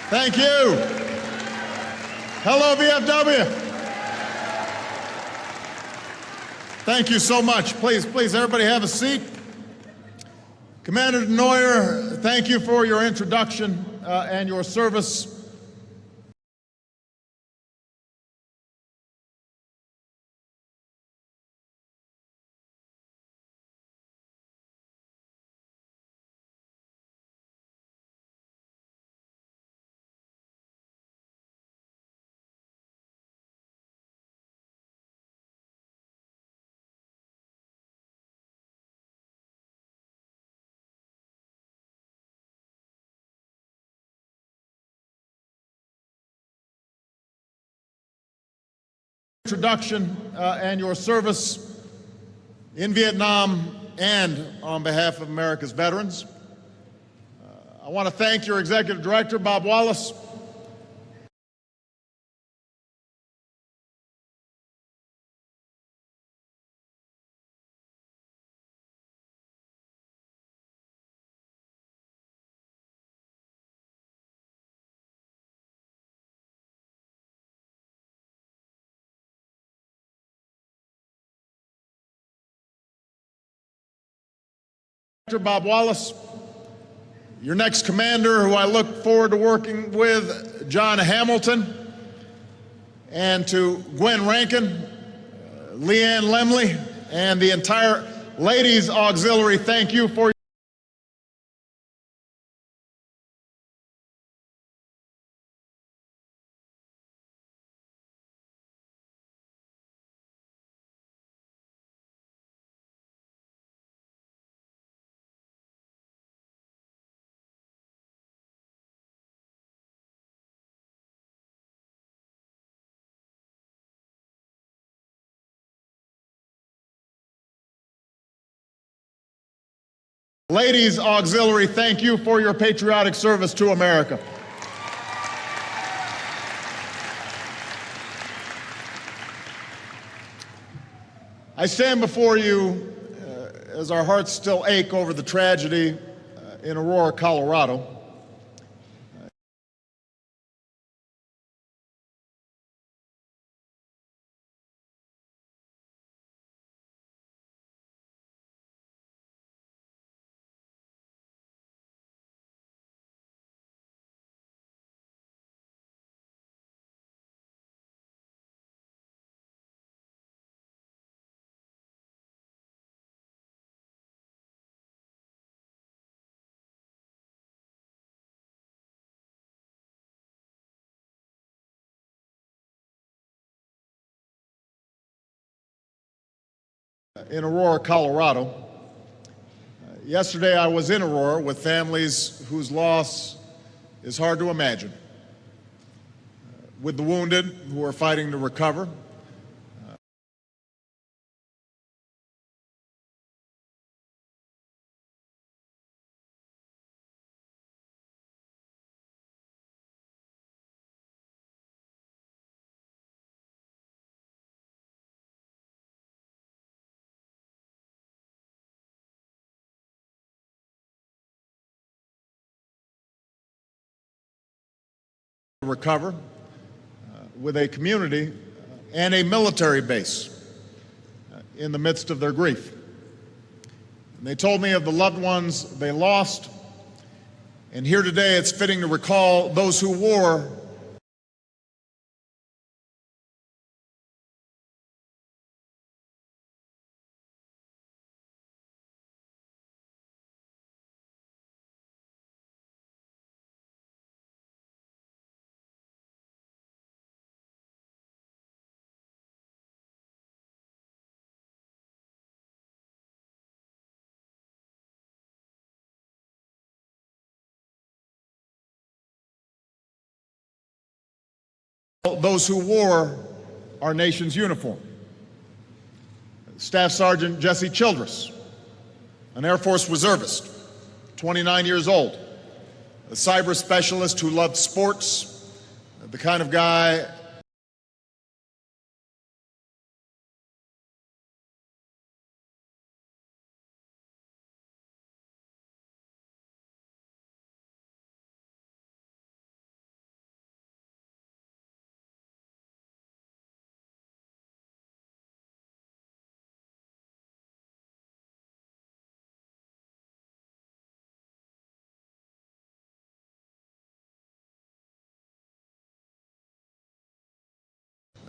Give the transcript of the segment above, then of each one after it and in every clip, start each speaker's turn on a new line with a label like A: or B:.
A: Thank you. Hello, VFW. Thank you so much. Please, everybody have a seat. Commander Denoyer, thank you for your introduction and your service. Introduction and your service in Vietnam and on behalf of America's veterans. I want to thank your Executive Director, Bob Wallace. Bob Wallace, your next commander, who I look forward to working with, John Hamilton, and to Gwen Rankin, Leanne Lemley, and the entire Ladies Auxiliary, thank you for Ladies Auxiliary, thank you for your patriotic service to America. I stand before you as our hearts still ache over the tragedy in Aurora, Colorado. In Aurora, Colorado. Yesterday I was in Aurora with families whose loss is hard to imagine, with the wounded who are fighting to recover, with a community and a military base in the midst of their grief. And they told me of the loved ones they lost, and here today it's fitting to recall those who wore our nation's uniform. Staff Sergeant Jesse Childress, an Air Force reservist, 29 years old, a cyber specialist who loved sports, the kind of guy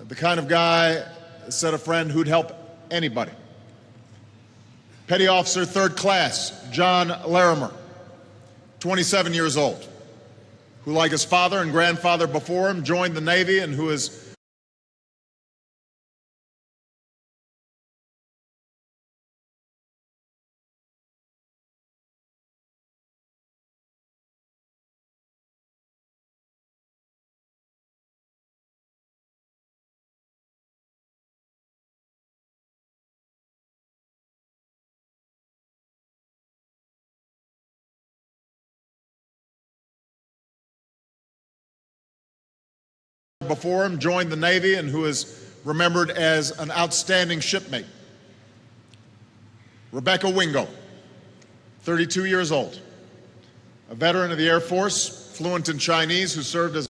A: the kind of guy, said a friend, who'd help anybody. Petty Officer Third Class John Larimer, 27 years old, who, like his father and grandfather before him, joined the Navy and who is before him, joined the Navy, and who is remembered as an outstanding shipmate. Rebecca Wingo, 32 years old, a veteran of the Air Force, fluent in Chinese, who served as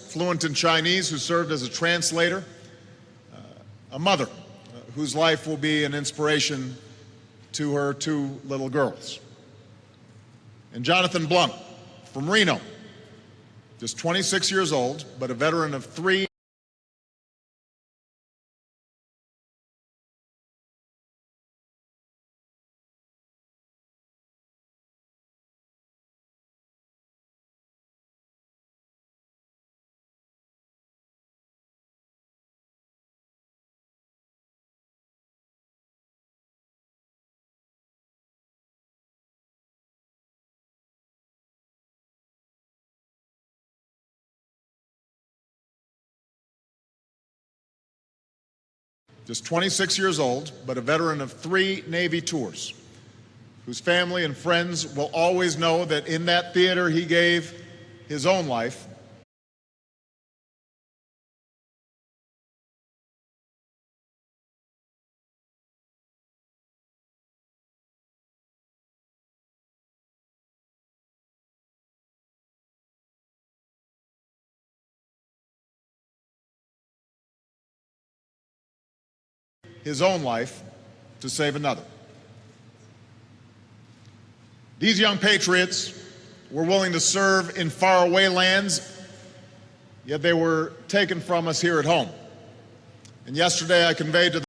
A: fluent in Chinese, who served as a translator, a mother whose life will be an inspiration to her two little girls. And Jonathan Blum from Reno, just 26 years old, but a veteran of three just 26 years old, but a veteran of three Navy tours, whose family and friends will always know that in that theater he gave his own life. His own life to save another. These young patriots were willing to serve in faraway lands, yet they were taken from us here at home. And yesterday I conveyed to them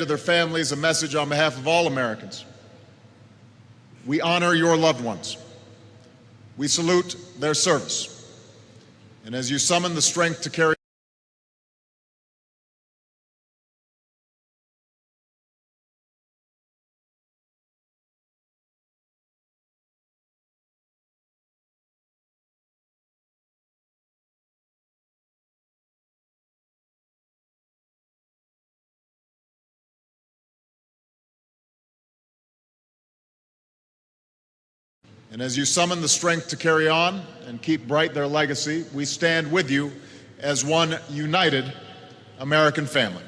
A: their families a message on behalf of all Americans. We honor your loved ones. We salute their service. And as you summon the strength to carry on and keep bright their legacy, we stand with you as one united American family.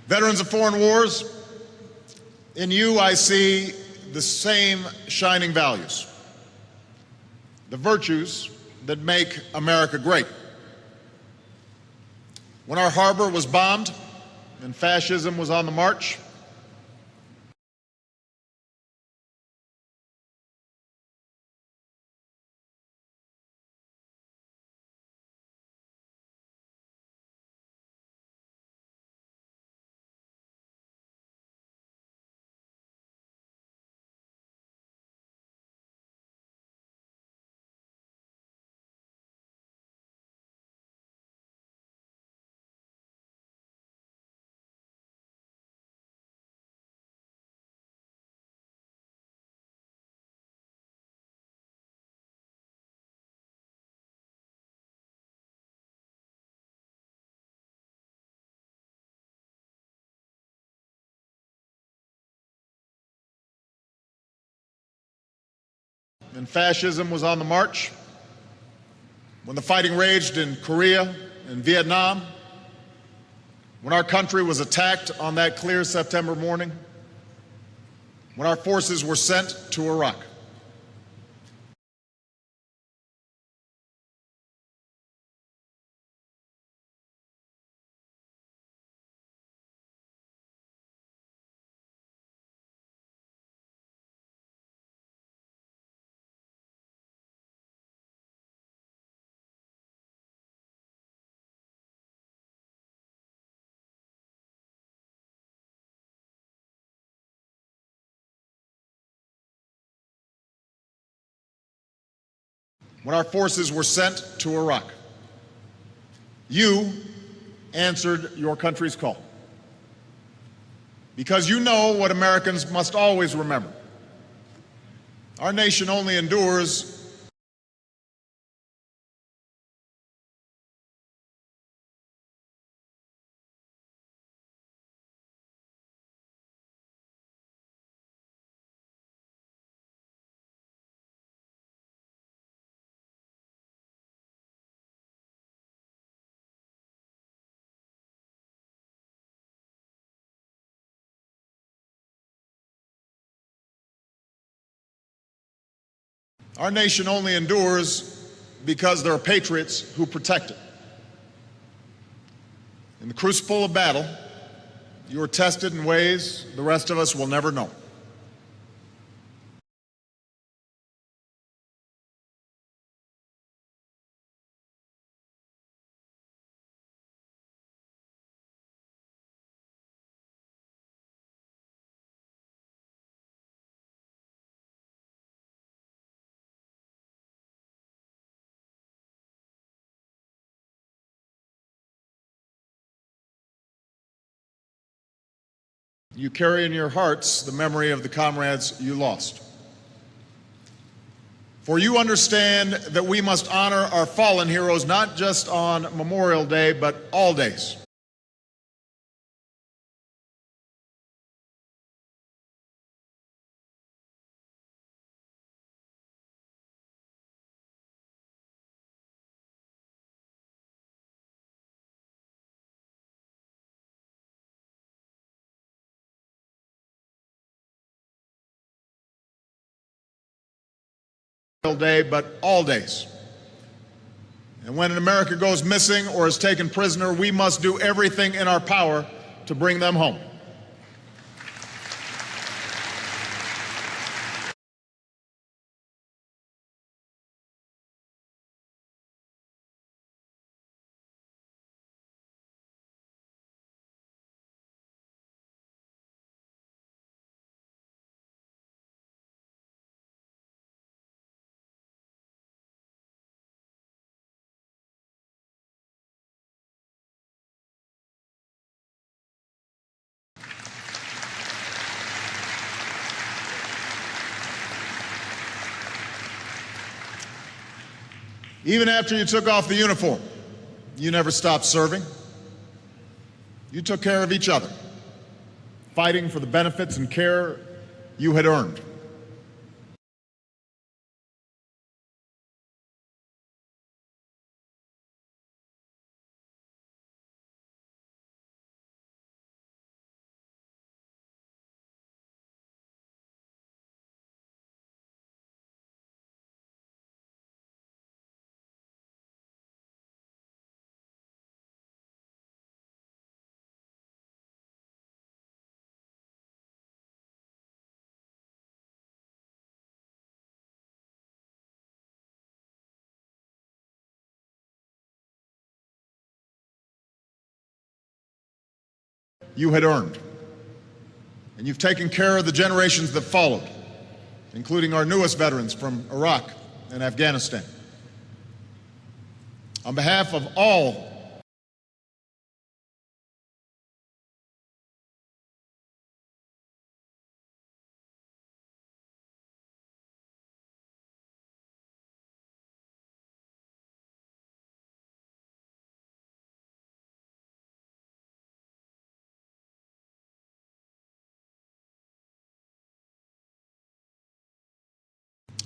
A: Veterans of foreign wars, in you I see the same shining values, the virtues that make America great. When our harbor was bombed and fascism was on the march, and fascism was on the march, when the fighting raged in Korea and Vietnam, when our country was attacked on that clear September morning, when our forces were sent to Iraq. When our forces were sent to Iraq, you answered your country's call. Because you know what Americans must always remember. Our nation only endures Our nation only endures because there are patriots who protect it. In the crucible of battle, you are tested in ways the rest of us will never know. You carry in your hearts the memory of the comrades you lost. For you understand that we must honor our fallen heroes not just on Memorial Day, but all days. Day, but all days. And when an America goes missing or is taken prisoner, we must do everything in our power to bring them home. Even after you took off the uniform, you never stopped serving. You took care of each other, fighting for the benefits and care you had earned. You had earned. And you've taken care of the generations that followed, including our newest veterans from Iraq and Afghanistan. On behalf of all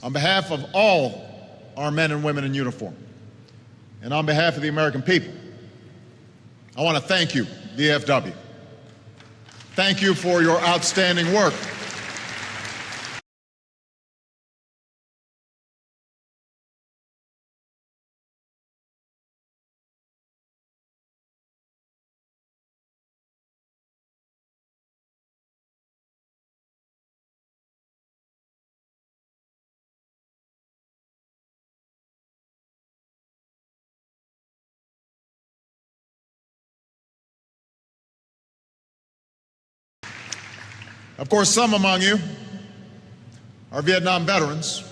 A: On behalf of all our men and women in uniform, and on behalf of the American people, I want to thank you, VFW. Thank you for your outstanding work. Of course, some among you, our Vietnam veterans,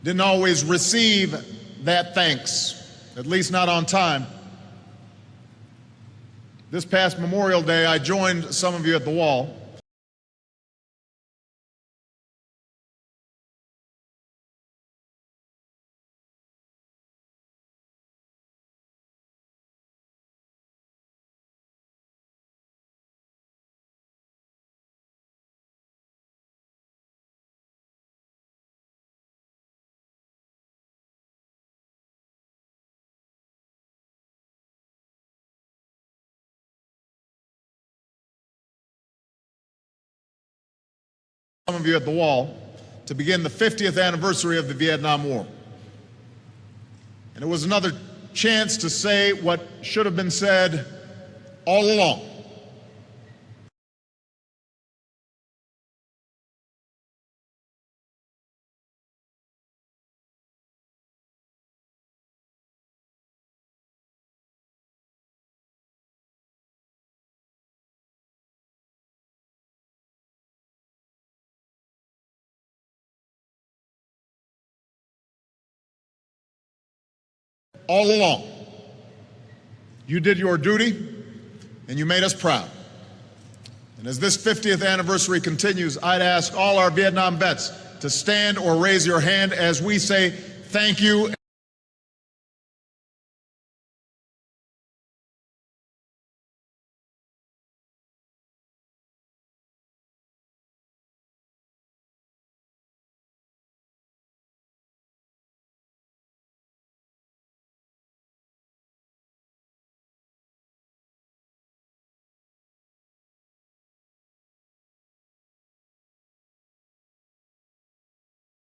A: didn't always receive that thanks, at least not on time. This past Memorial Day, I joined some of you at the wall. Some of you at the wall to begin the 50th anniversary of the Vietnam War. And it was another chance to say what should have been said all along. All along. You did your duty, and you made us proud. And as this 50th anniversary continues, I'd ask all our Vietnam vets to stand or raise your hand as we say thank you.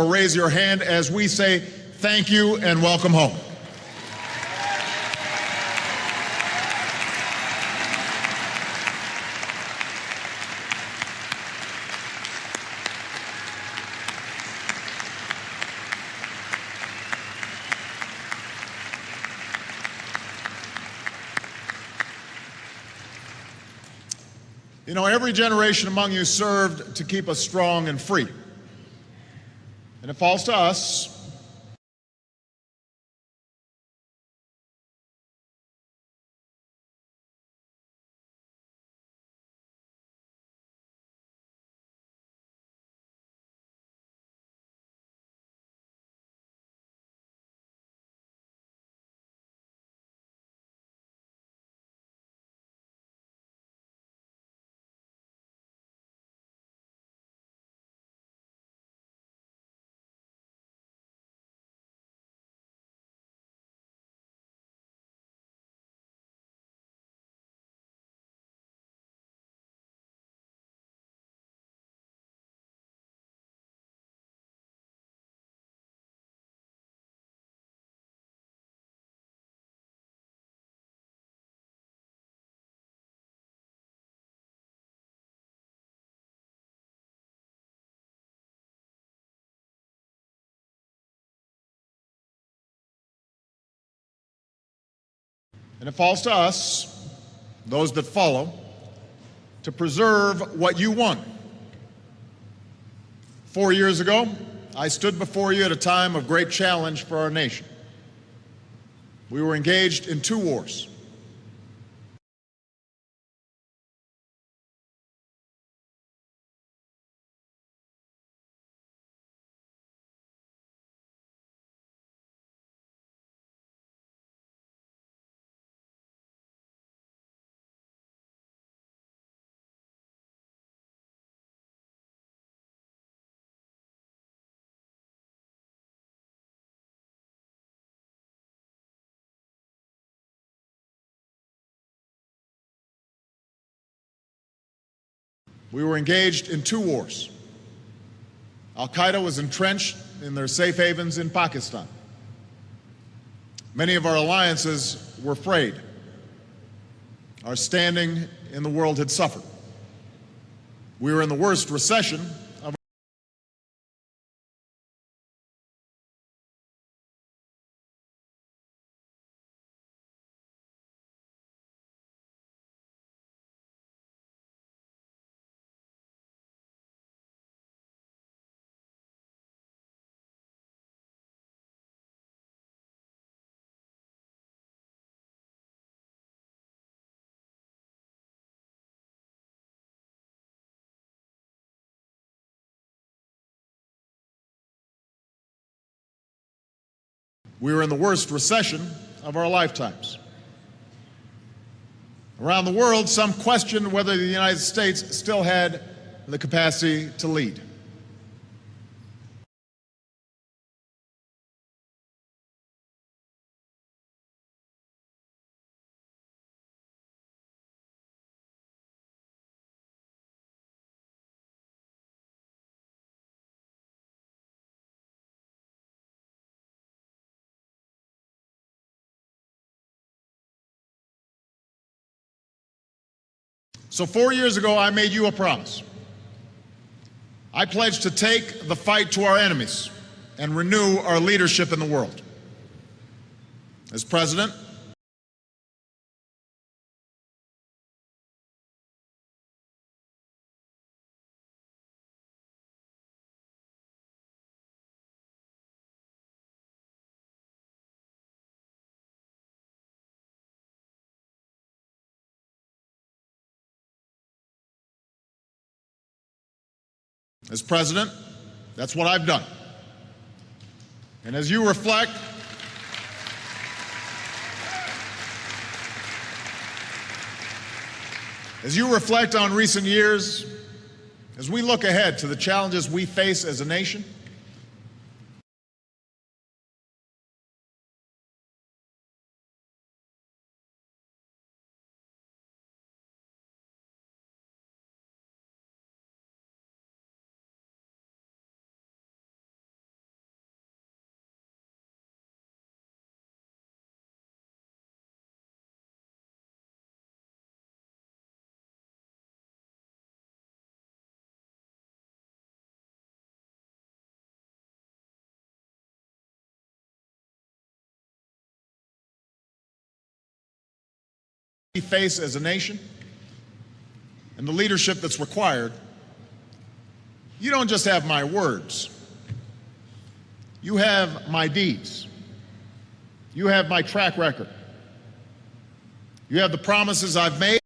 A: Or raise your hand as we say thank you and welcome home. You know, every generation among you served to keep us strong and free. And it falls to us And it falls to us, those that follow, to preserve what you won. 4 years ago, I stood before you at a time of great challenge for our nation. We were engaged in 2 wars. We were engaged in 2 wars. Al-Qaeda was entrenched in their safe havens in Pakistan. Many of our alliances were frayed. Our standing in the world had suffered. We were in the worst recession of We were in the worst recession of our lifetimes. Around the world, some questioned whether the United States still had the capacity to lead. So 4 years ago, I made you a promise. I pledged to take the fight to our enemies and renew our leadership in the world. As president, that's what I've done. And as you reflect, on recent years, as we look ahead to the challenges we face as a nation, we face as a nation and the leadership that's required, you don't just have my words. You have my deeds. You have my track record. You have the promises I've made.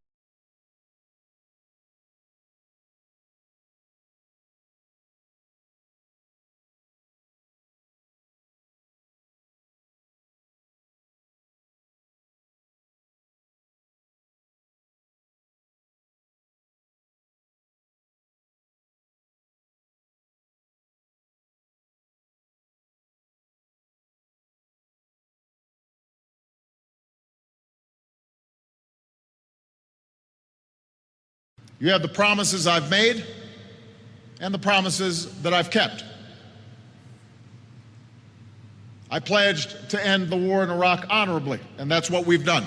A: You have the promises I've made and the promises that I've kept. I pledged to end the war in Iraq honorably, and that's what we've done.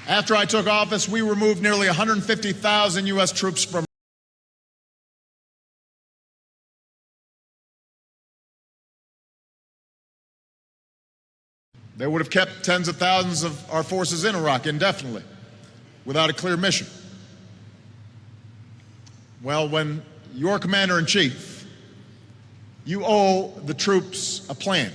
A: After I took office, we removed nearly 150,000 U.S. troops from They would have kept tens of thousands of our forces in Iraq indefinitely without a clear mission. Well, when you're commander-in-chief, you owe the troops a plan.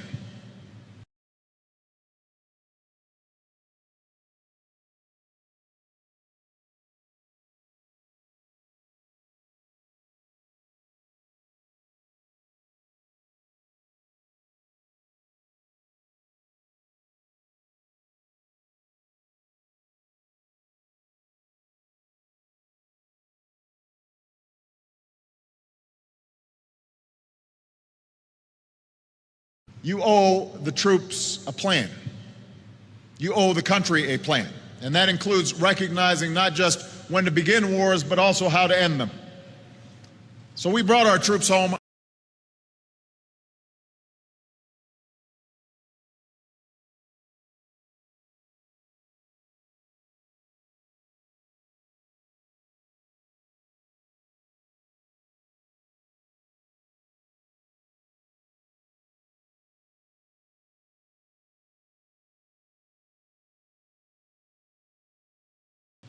A: You owe the troops a plan. You owe the country a plan. And that includes recognizing not just when to begin wars, but also how to end them. So we brought our troops home.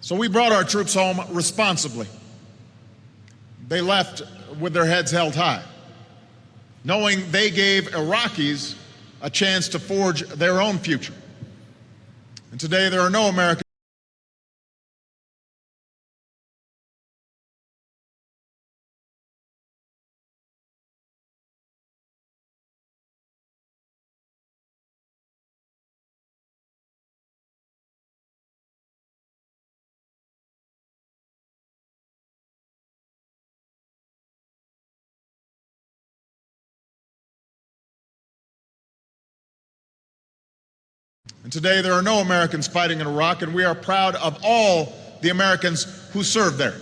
A: So we brought our troops home responsibly. They left with their heads held high, knowing they gave Iraqis a chance to forge their own future. And today there are no Americans And today there are no Americans fighting in Iraq, and we are proud of all the Americans who served there.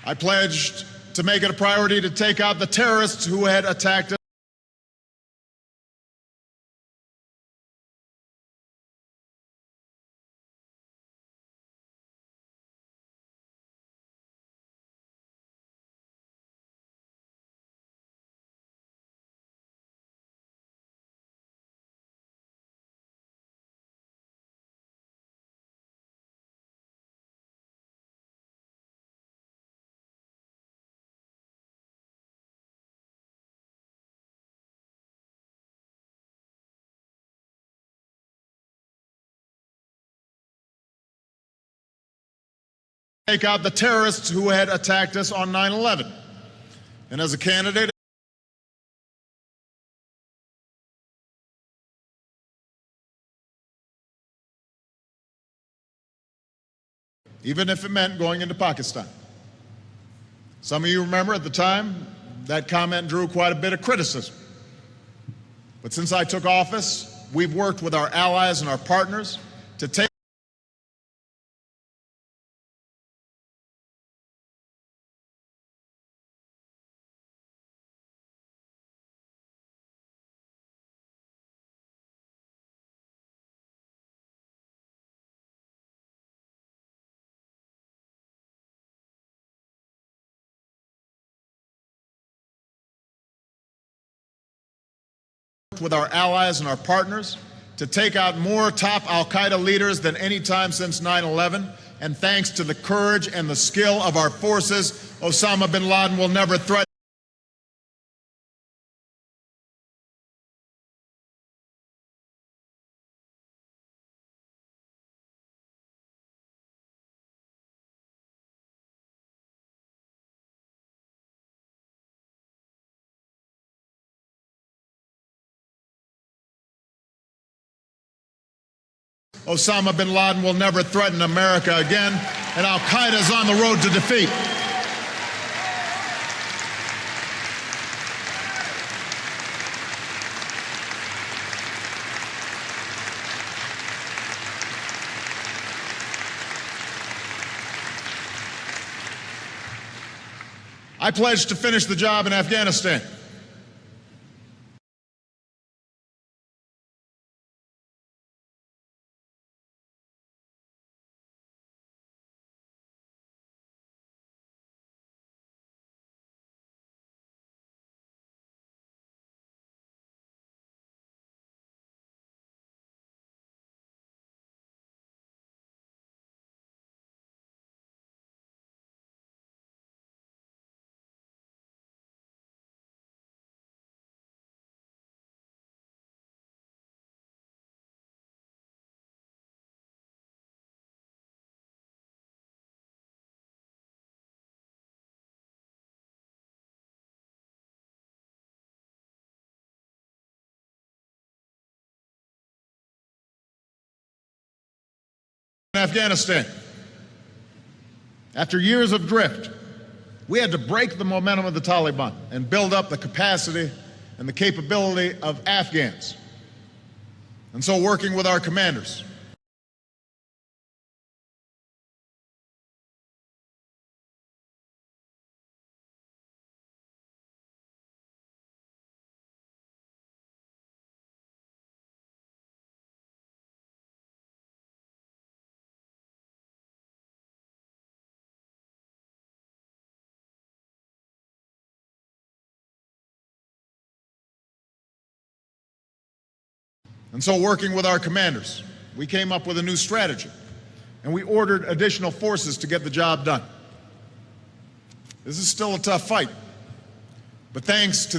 A: I pledged to make it a priority to take out the terrorists who had attacked us. Take out the terrorists who had attacked us on 9/11. And as a candidate, even if it meant going into Pakistan. Some of you remember at the time that comment drew quite a bit of criticism. But since I took office, we've worked with our allies and our partners to take with our allies and our partners to take out more top al-Qaeda leaders than any time since 9/11. And thanks to the courage and the skill of our forces, Osama bin Laden will never threaten. Osama bin Laden will never threaten America again, and al-Qaeda is on the road to defeat. I pledge to finish the job in Afghanistan. Afghanistan. After years of drift, we had to break the momentum of the Taliban and build up the capacity and the capability of Afghans. And so, working with our commanders, we came up with a new strategy, and we ordered additional forces to get the job done. This is still a tough fight, but thanks to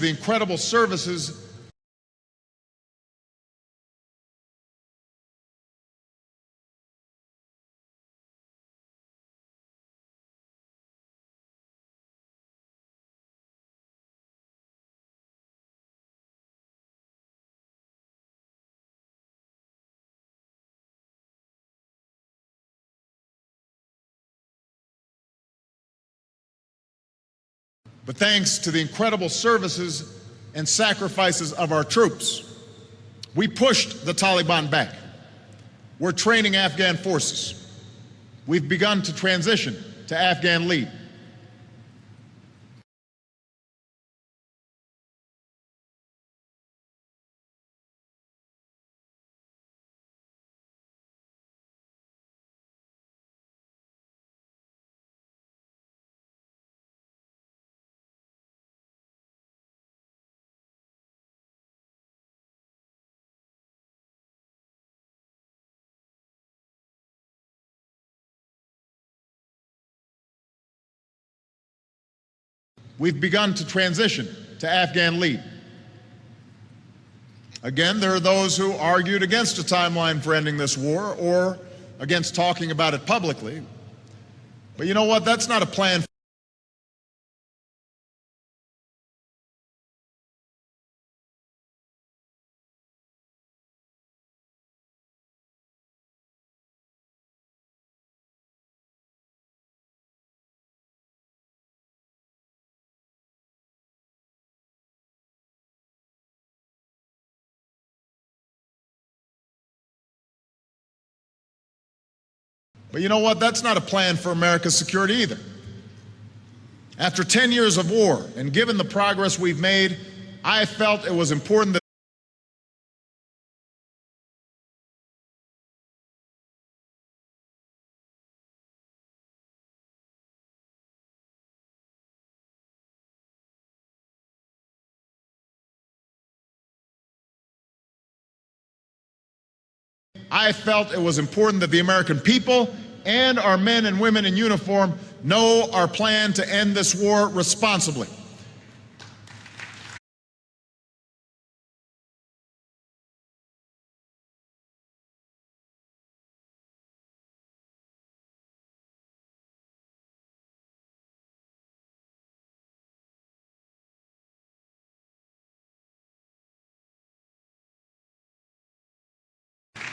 A: the incredible services and sacrifices of our troops, we pushed the Taliban back. We're training Afghan forces. We've begun to transition to Afghan lead. We've begun to transition to Afghan lead. Again, there are those who argued against a timeline for ending this war or against talking about it publicly. But you know what? That's not a plan. But you know what? That's not a plan for America's security either. After 10 years of war, and given the progress we've made, I felt it was important that the American people and our men and women in uniform know our plan to end this war responsibly.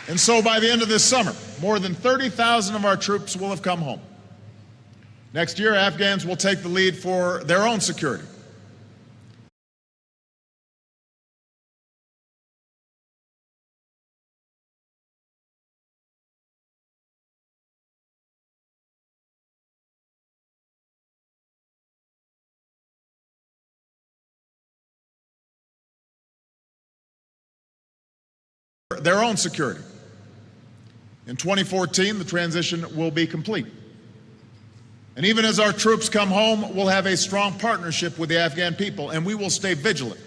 A: And so by the end of this summer, more than 30,000 of our troops will have come home. Next year, Afghans will take the lead for their own security. In 2014, the transition will be complete. And even as our troops come home, we'll have a strong partnership with the Afghan people, and we will stay vigilant.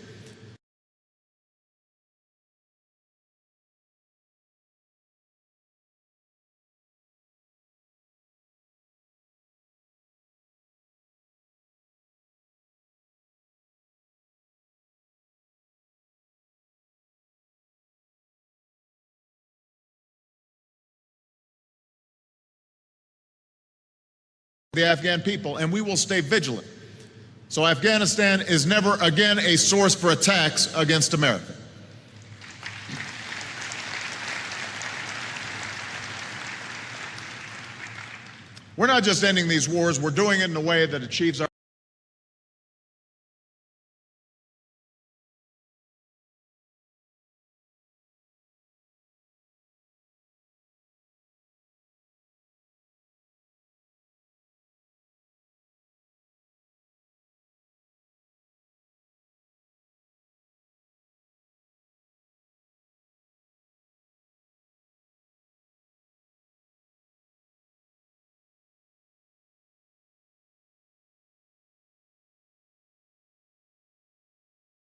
A: The Afghan people, and we will stay vigilant. So Afghanistan is never again a source for attacks against America. We're not just ending these wars, we're doing it in a way that achieves our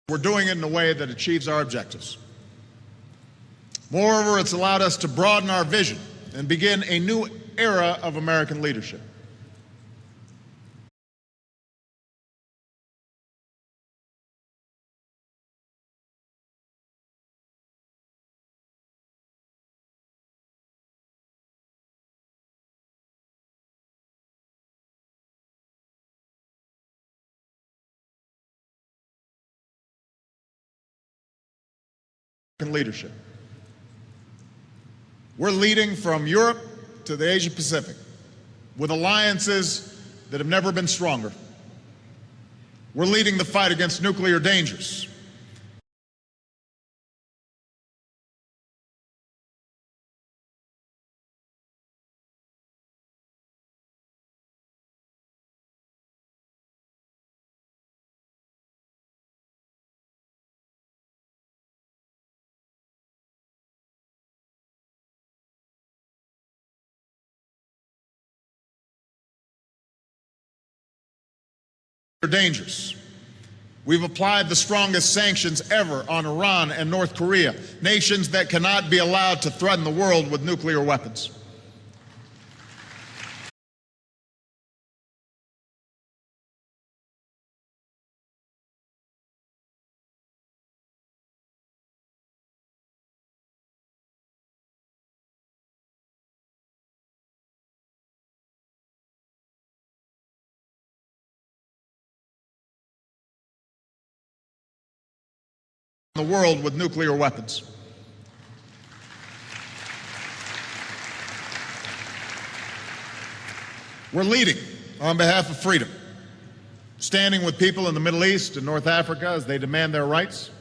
A: We're doing it in a way that achieves our objectives. Moreover, it's allowed us to broaden our vision and begin a new era of American leadership. Leadership. We're leading from Europe to the Asia Pacific with alliances that have never been stronger. We're leading the fight against nuclear dangers. Dangers. We've applied the strongest sanctions ever on Iran and North Korea, nations that cannot be allowed to threaten the world with nuclear weapons. The world with nuclear weapons. We're leading on behalf of freedom, standing with people in the Middle East and North Africa as they demand their rights.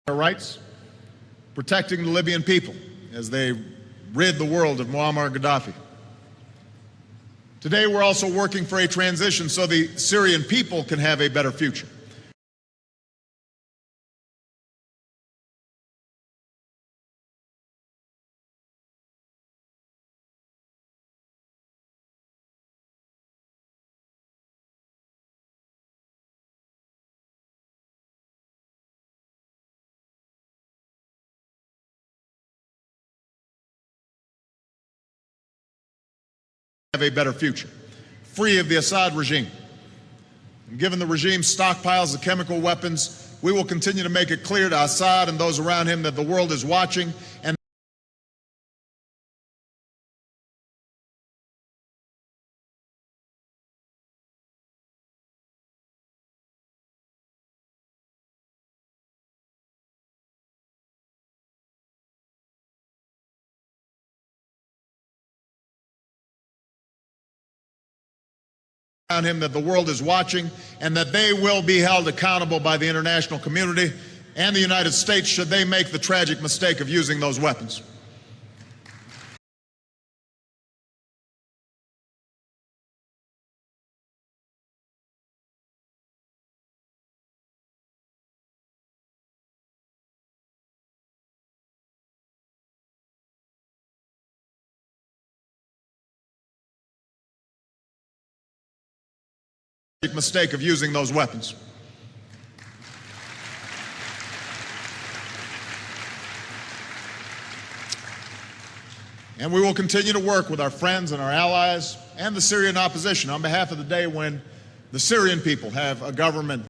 A: Rights, protecting the Libyan people as they rid the world of Muammar Gaddafi. Today, we're also working for a transition so the Syrian people can have a better future. Have a better future, free of the Assad regime. And given the regime's stockpiles of chemical weapons, we will continue to make it clear to Assad and those around him that the world is watching and around him that the world is watching and that they will be held accountable by the international community and the United States should they make the tragic mistake of using those weapons. Mistake of using those weapons. And we will continue to work with our friends and our allies and the Syrian opposition on behalf of the day when the Syrian people have a government.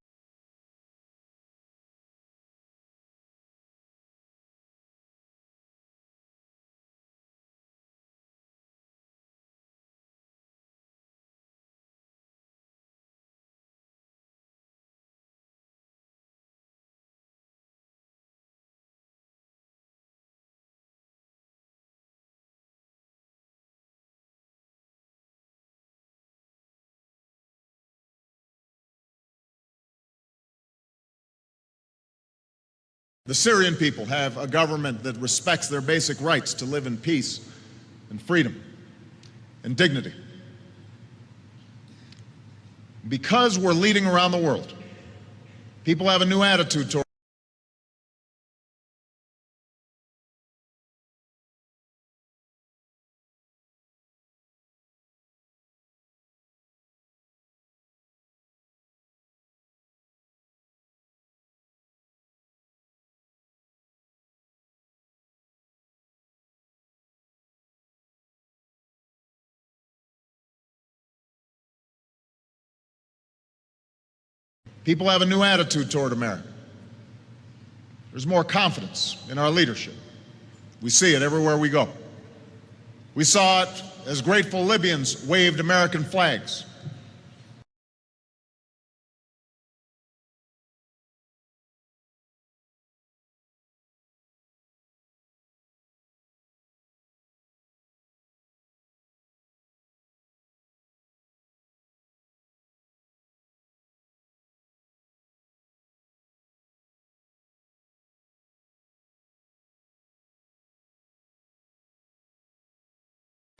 A: The Syrian people have a government that respects their basic rights to live in peace and freedom and dignity. Because we're leading around the world, people have a new attitude toward America. There's more confidence in our leadership. We see it everywhere we go. We saw it as grateful Libyans waved American flags.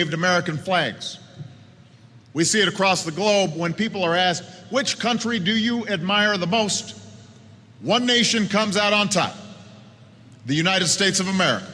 A: Waved American flags. We see it across the globe when people are asked, which country do you admire the most? One nation comes out on top, the United States of America.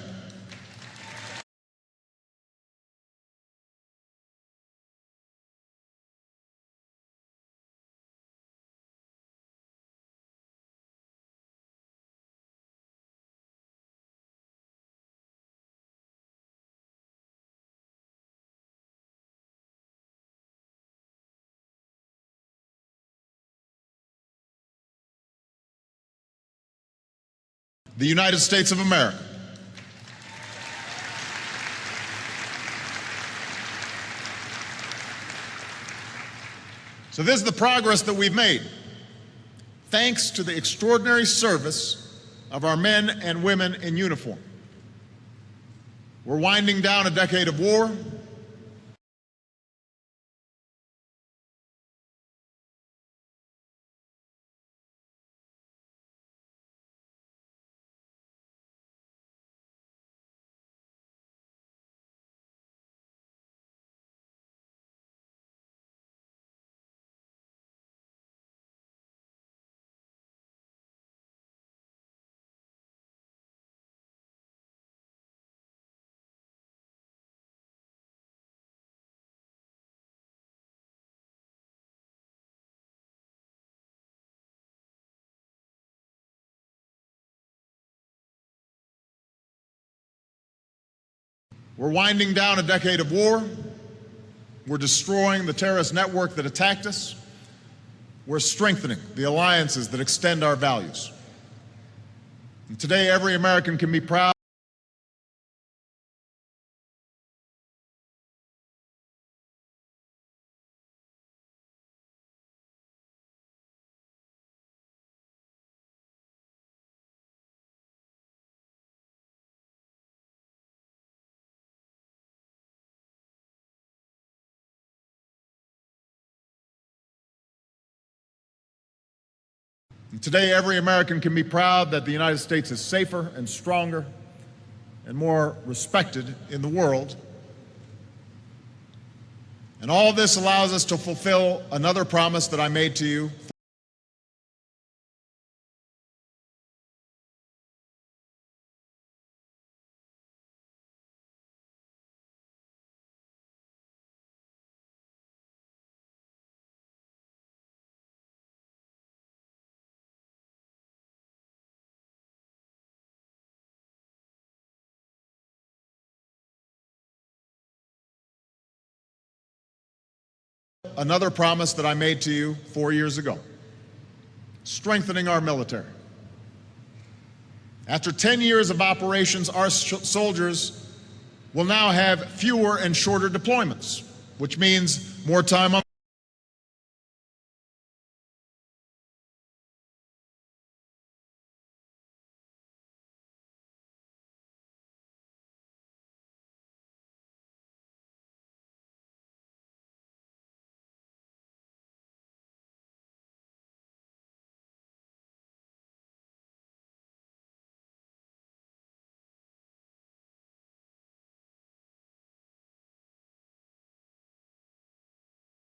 A: The United States of America. So this is the progress that we've made, thanks to the extraordinary service of our men and women in uniform. We're winding down a decade of war. We're winding down a decade of war. We're destroying the terrorist network that attacked us. We're strengthening the alliances that extend our values. And today, every American can be proud Today, every American can be proud that the United States is safer and stronger and more respected in the world. And all this allows us to fulfill another promise that I made to you. another promise that I made to you 4 years ago: strengthening our military. After 10 years of operations, our soldiers will now have fewer and shorter deployments, which means more time on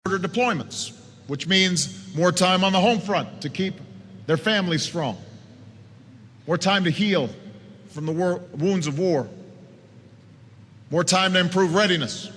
A: shorter deployments, which means more time on the home front to keep their families strong, more time to heal from the wounds of war, more time to improve readiness,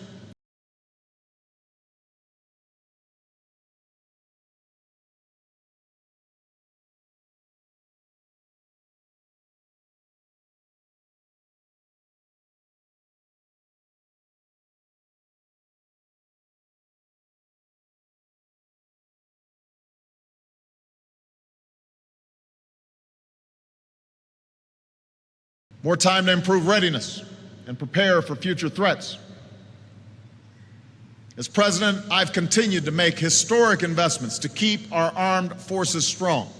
A: more time to improve readiness and prepare for future threats. As president, I've continued to make historic investments to keep our armed forces strong.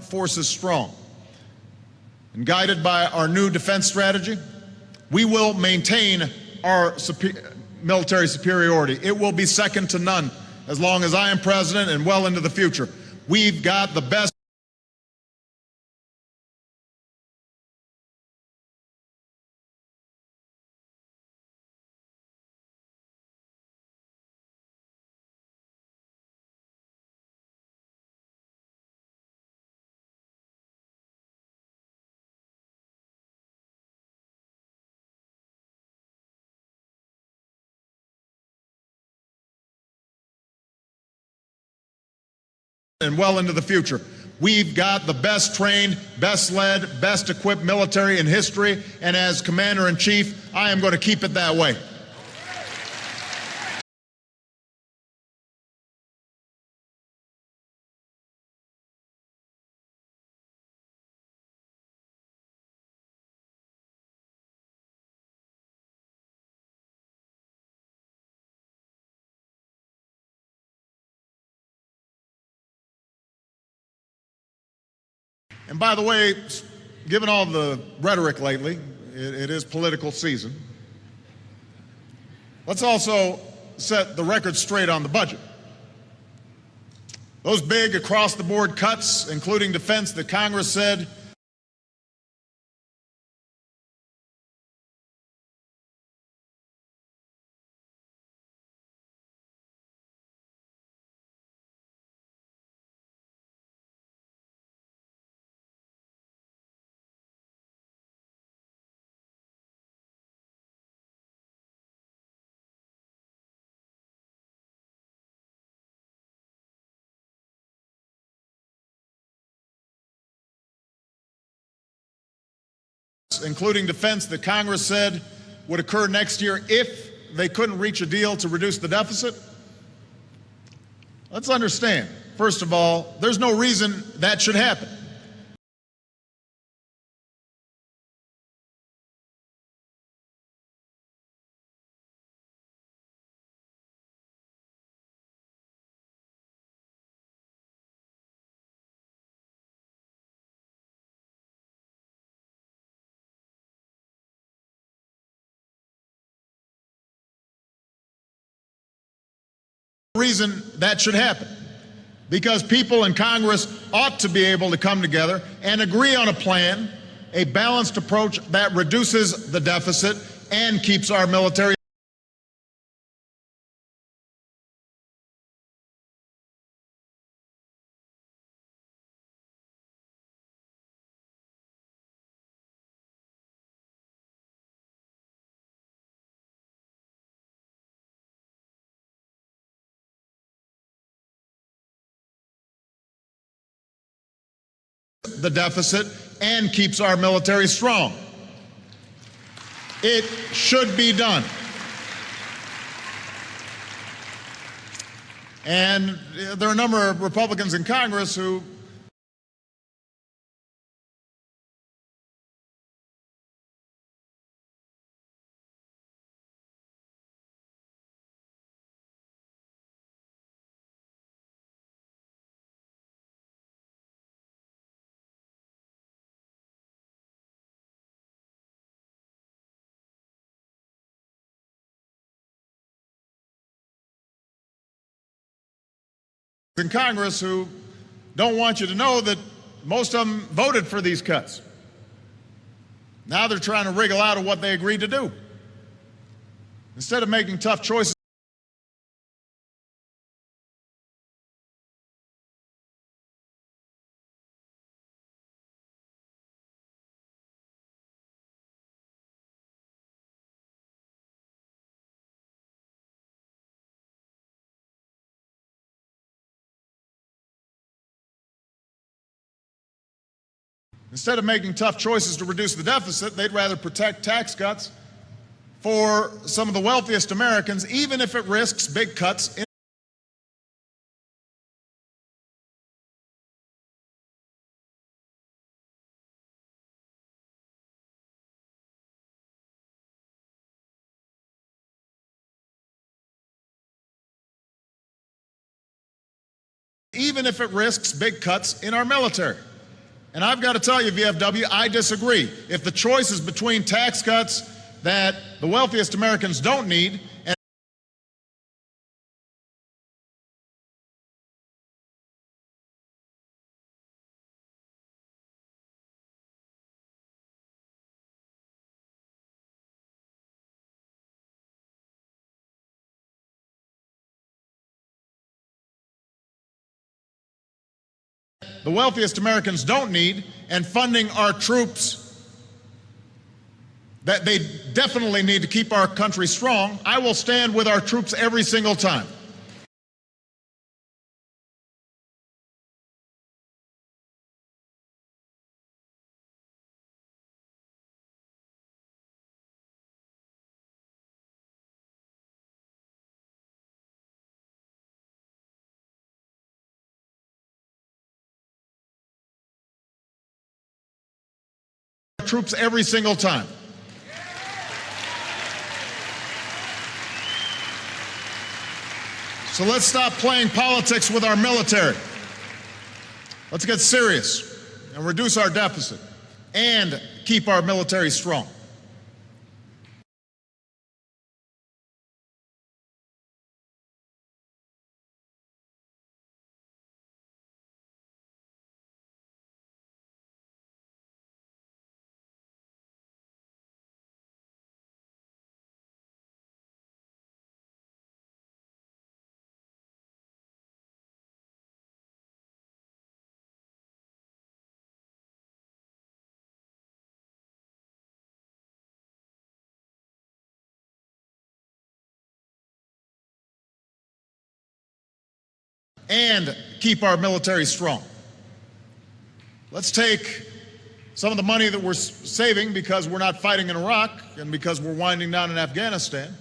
A: Forces strong. And guided by our new defense strategy, we will maintain our military superiority. It will be second to none as long as I am president and well into the future. We've got the best. And well into the future. We've got the best trained, best led, best equipped military in history, and as Commander-in-Chief, I am going to keep it that way. And by the way, given all the rhetoric lately, it is political season. Let's also set the record straight on the budget. Those big across-the-board cuts, including defense, that Congress said including defense, that Congress said would occur next year if they couldn't reach a deal to reduce the deficit? Let's understand, first of all, there's no reason that should happen. Reason that should happen, because people in Congress ought to be able to come together and agree on a plan, a balanced approach that reduces the deficit and keeps our military the deficit and keeps our military strong. It should be done. And there are a number of Republicans in Congress who don't want you to know that most of them voted for these cuts. Now they're trying to wriggle out of what they agreed to do. Instead of making tough choices, to reduce the deficit, they'd rather protect tax cuts for some of the wealthiest Americans, even if it risks big cuts in our military. And I've got to tell you, VFW, I disagree. If the choice is between tax cuts that the wealthiest Americans don't need and funding our troops that they definitely need to keep our country strong, I will stand with our troops every single time. So let's stop playing politics with our military. Let's get serious and reduce our deficit and keep our military strong. Let's take some of the money that we're saving because we're not fighting in Iraq and because we're winding down in Afghanistan.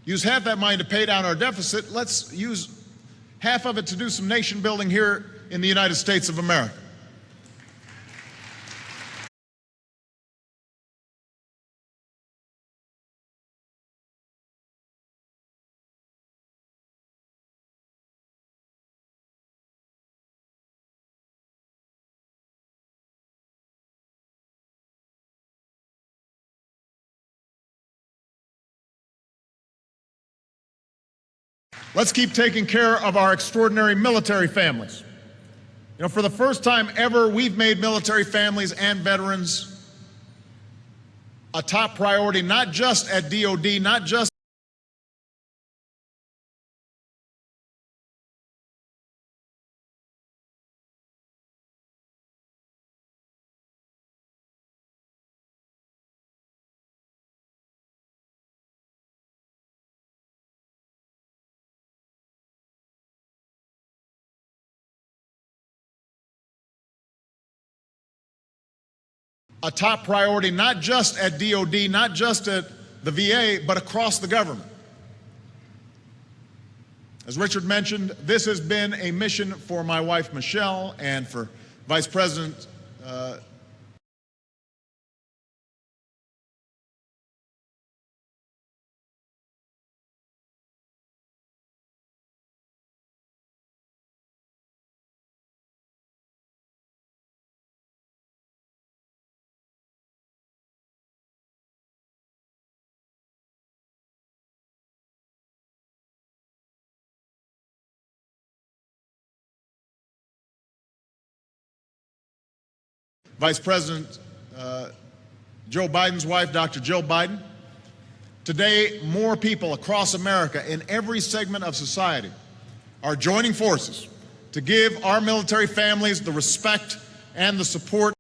A: Use half that money to pay down our deficit. Let's use half of it to do some nation building here in the United States of America. Let's keep taking care of our extraordinary military families. You know, for the first time ever, we've made military families and veterans a top priority, not just at DOD, not just a top priority, not just at DOD, not just at the VA, but across the government. As Richard mentioned, this has been a mission for my wife, Michelle, and for Vice President Vice President Joe Biden's wife, Dr. Jill Biden. Today, more people across America in every segment of society are joining forces to give our military families the respect and the support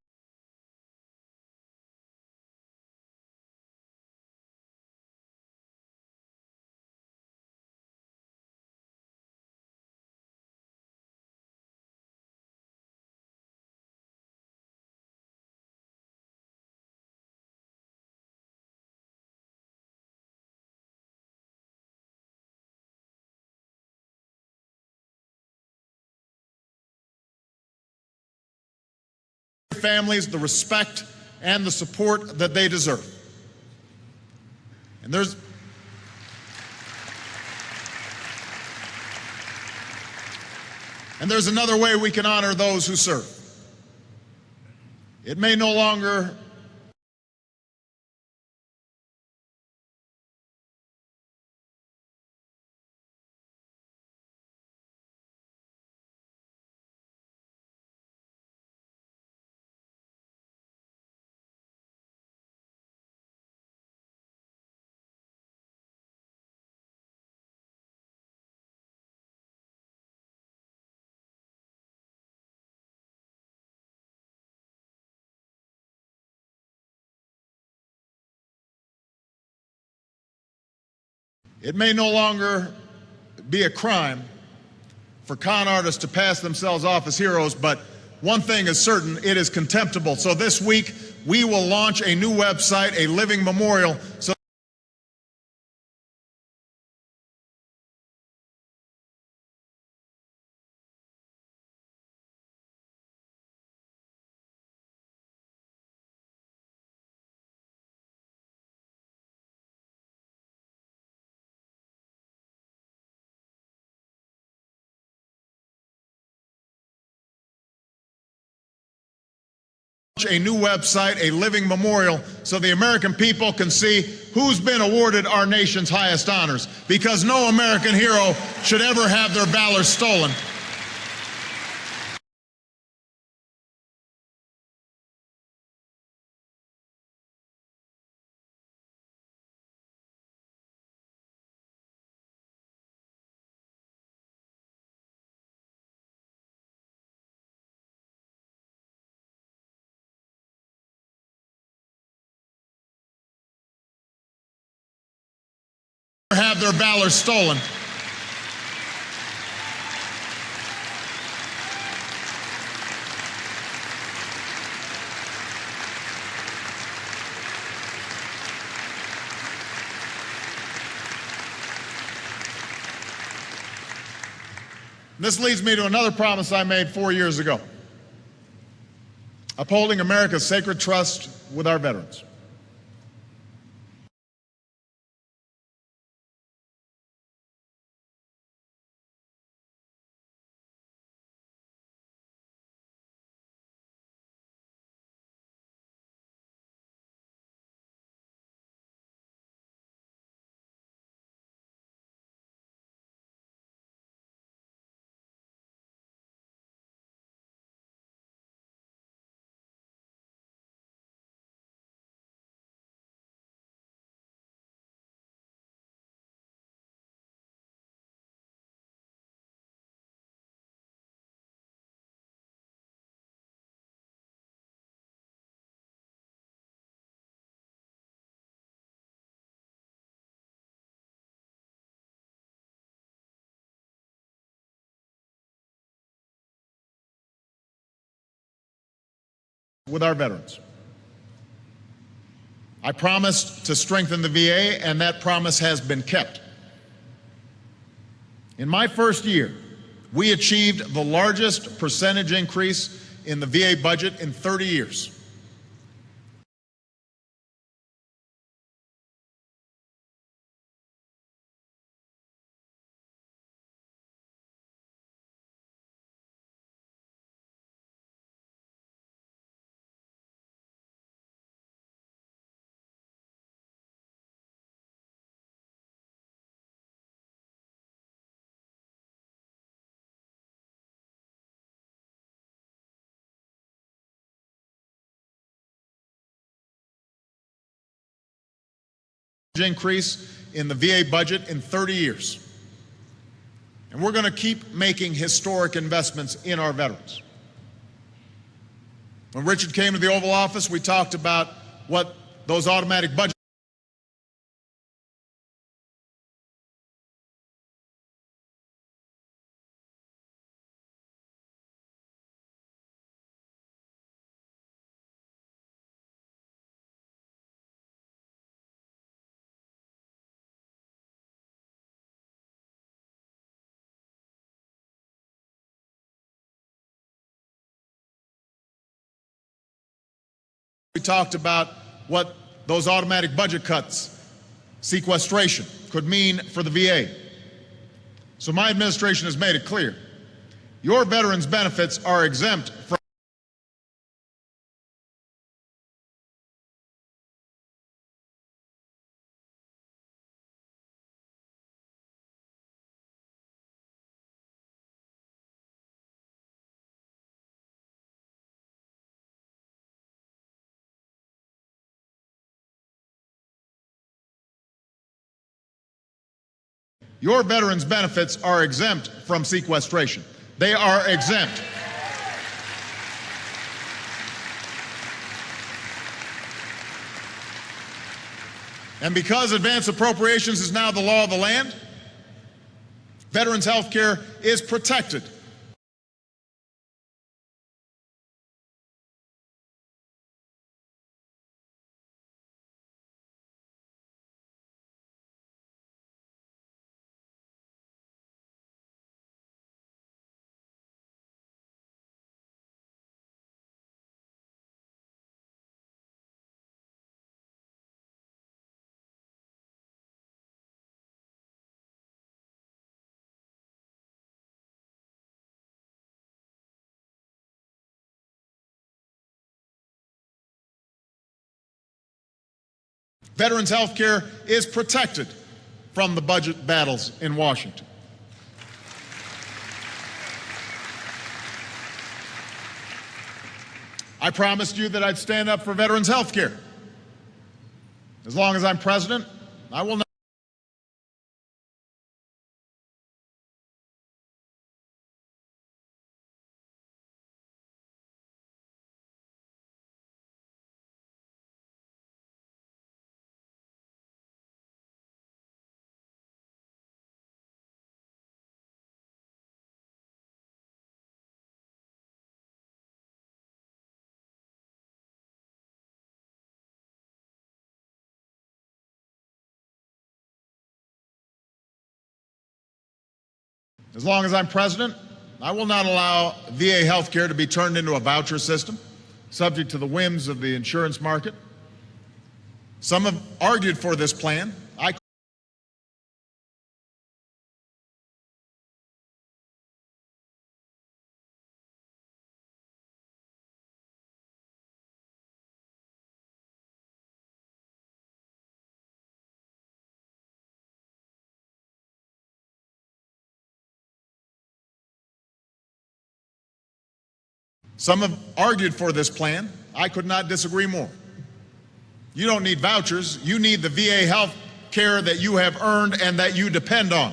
A: families the respect and the support that they deserve. And there's another way we can honor those who serve. It may no longer be a crime for con artists to pass themselves off as heroes, but one thing is certain, it is contemptible. So this week, we will launch a new website, a living memorial, so a new website, a living memorial, so the American people can see who's been awarded our nation's highest honors, because no American hero should ever have their valor stolen. Have their valor stolen. This leads me to another promise I made 4 years ago: upholding America's sacred trust with our veterans. with our veterans. I promised to strengthen the VA, and that promise has been kept. In my first year, we achieved the largest percentage increase in the VA budget in 30 years. Increase in the VA budget in 30 years. And we're going to keep making historic investments in our veterans. When Richard came to the Oval Office, we talked about what those automatic budget cuts, sequestration, could mean for the VA. So my administration has made it clear. Your veterans' benefits are exempt from Your veterans' benefits are exempt from sequestration. They are exempt. And because advance appropriations is now the law of the land, veterans' health care is protected. Veterans' health care is protected from the budget battles in Washington. I promised you that I'd stand up for veterans' health care. As long as I'm president, I will not. As long as I'm president, I will not allow VA health care to be turned into a voucher system, subject to the whims of the insurance market. Some have argued for this plan. Some have argued for this plan. I could not disagree more. You don't need vouchers. You need the VA health care that you have earned and that you depend on.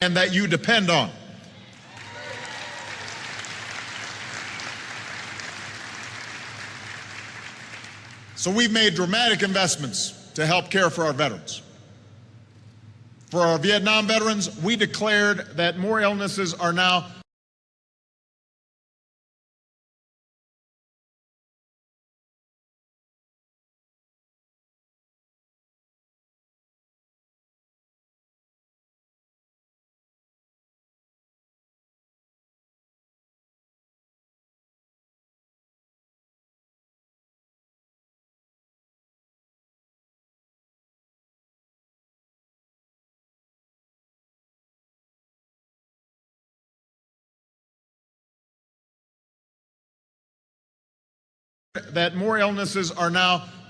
A: and that you depend on. So we've made dramatic investments to help care for our veterans. For our Vietnam veterans, we declared that more illnesses are now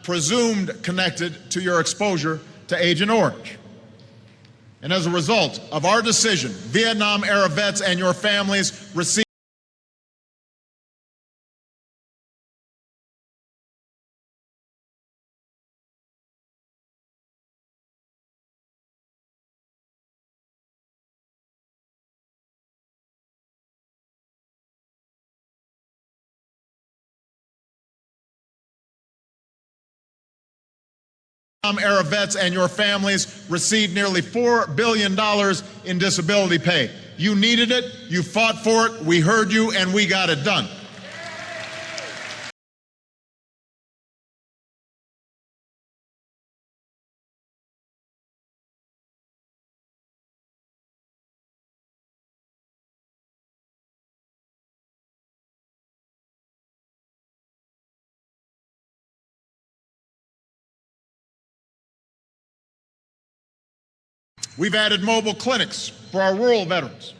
A: presumed connected to your exposure to Agent Orange. And as a result of our decision, Vietnam-era vets and your families receive Vietnam-era vets and your families received nearly $4 billion in disability pay. You needed it, you fought for it, we heard you, and we got it done. We've added mobile clinics for our rural veterans,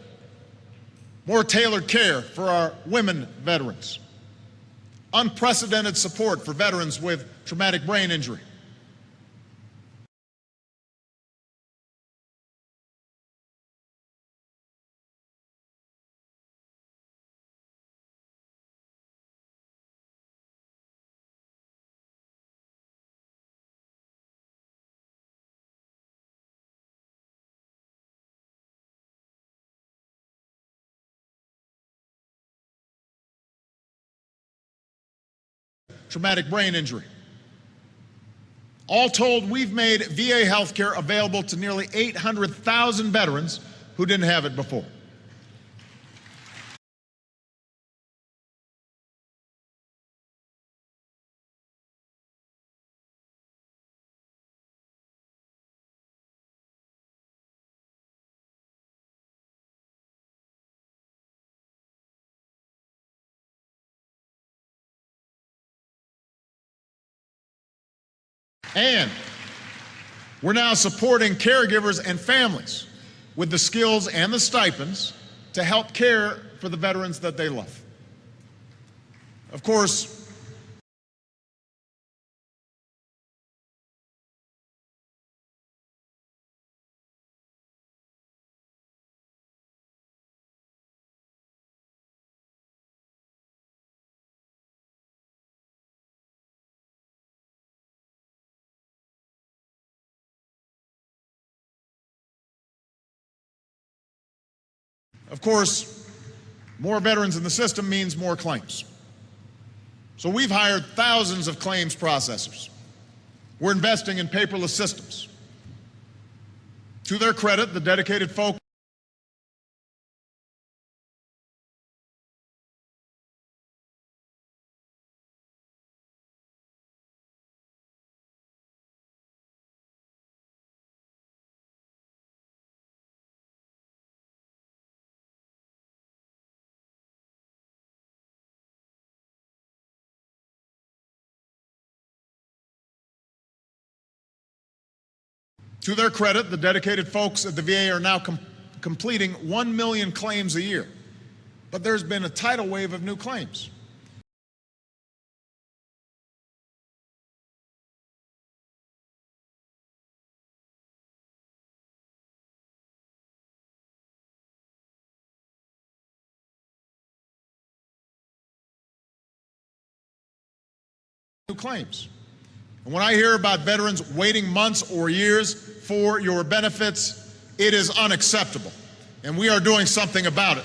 A: more tailored care for our women veterans, unprecedented support for veterans with traumatic brain injury. Traumatic brain injury. All told, we've made VA healthcare available to nearly 800,000 veterans who didn't have it before. And we're now supporting caregivers and families with the skills and the stipends to help care for the veterans that they love. Of course, more veterans in the system means more claims. So we've hired thousands of claims processors. We're investing in paperless systems. To their credit, the dedicated folks To their credit, the dedicated folks at the VA are now completing 1 million claims a year. But there's been a tidal wave of new claims. And when I hear about veterans waiting months or years for your benefits, it is unacceptable. and we are doing something about it.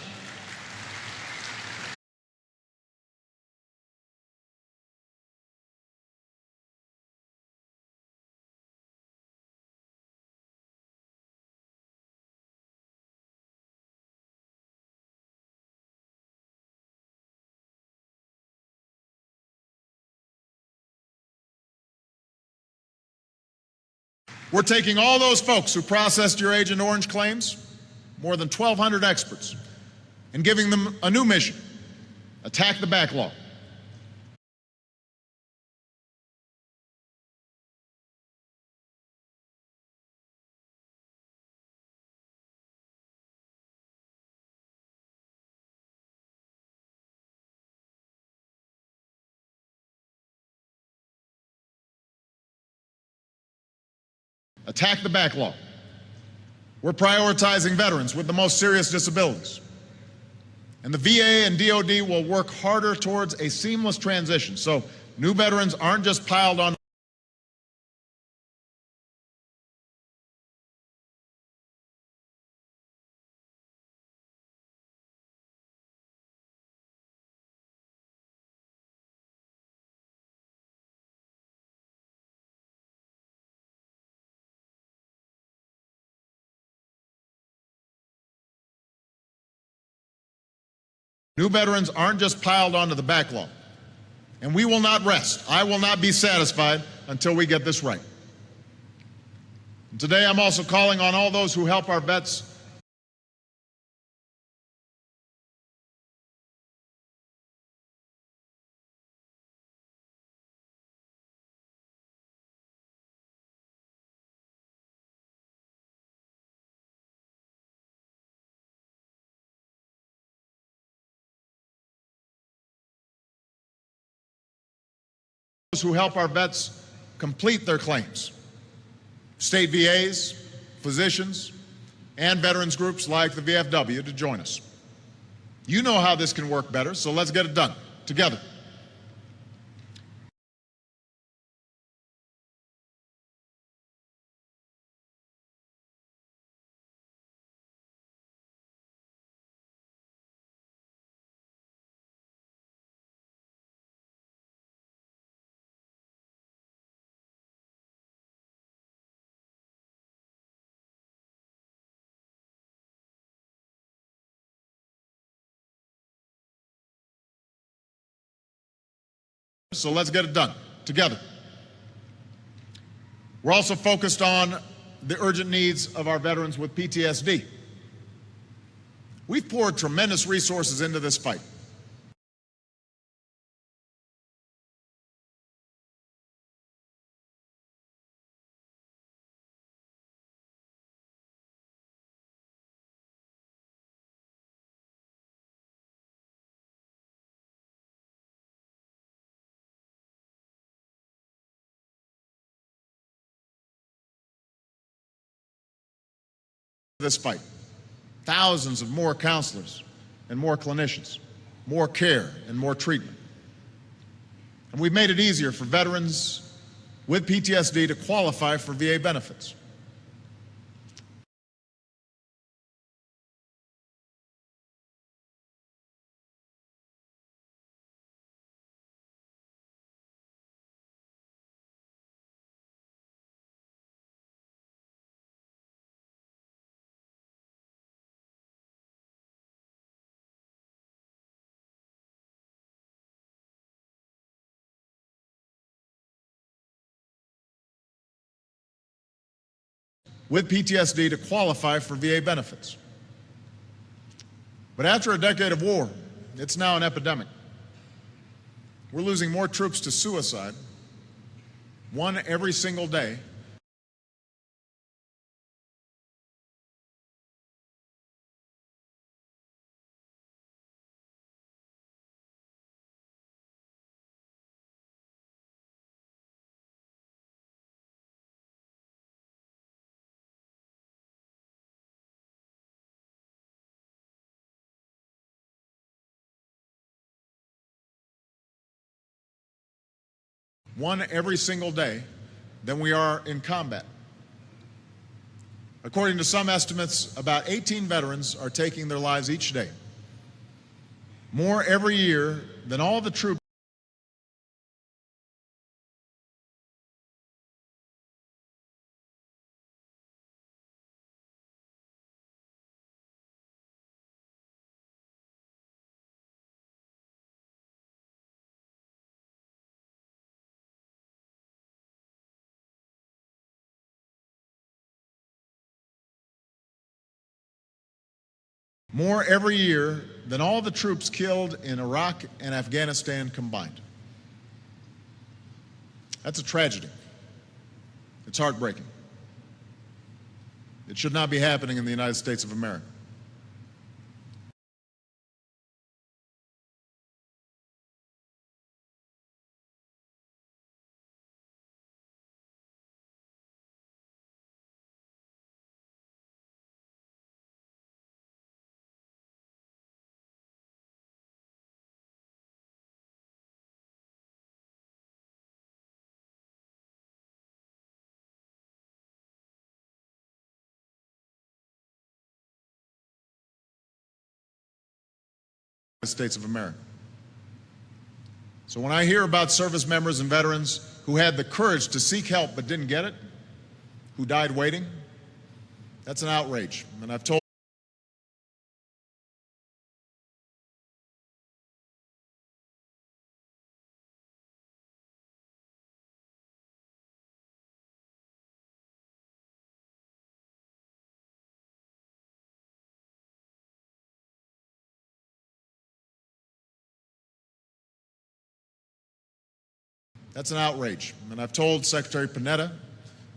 A: We're taking all those folks who processed your Agent Orange claims, more than 1,200 experts, and giving them a new mission: attack the backlog. Attack the backlog. We're prioritizing veterans with the most serious disabilities. And the VA and DoD will work harder towards a seamless transition, so new veterans aren't just piled on. New veterans aren't just piled onto the backlog. And we will not rest. I will not be satisfied until we get this right. And today I'm also calling on all those who help our vets complete their claims. State VAs, physicians, and veterans groups like the VFW to join us. You know how this can work better, so let's get it done together. So let's get it done together. We're also focused on the urgent needs of our veterans with PTSD. We've poured tremendous resources into this fight. Thousands of more counselors and more clinicians, more care and more treatment. And we've made it easier for veterans with PTSD to qualify for VA benefits. With PTSD to qualify for VA benefits. But after a decade of war, it's now an epidemic. We're losing more troops to suicide, one every single day, than we are in combat. According to some estimates, about 18 veterans are taking their lives each day, more every year than all the troops. More every year than all the troops killed in Iraq and Afghanistan combined. That's a tragedy. It's heartbreaking. It should not be happening in the United States of America. States of America. So when I hear about service members and veterans who had the courage to seek help but didn't get it, who died waiting, that's an outrage. And I've told that's an outrage. And I've told Secretary Panetta,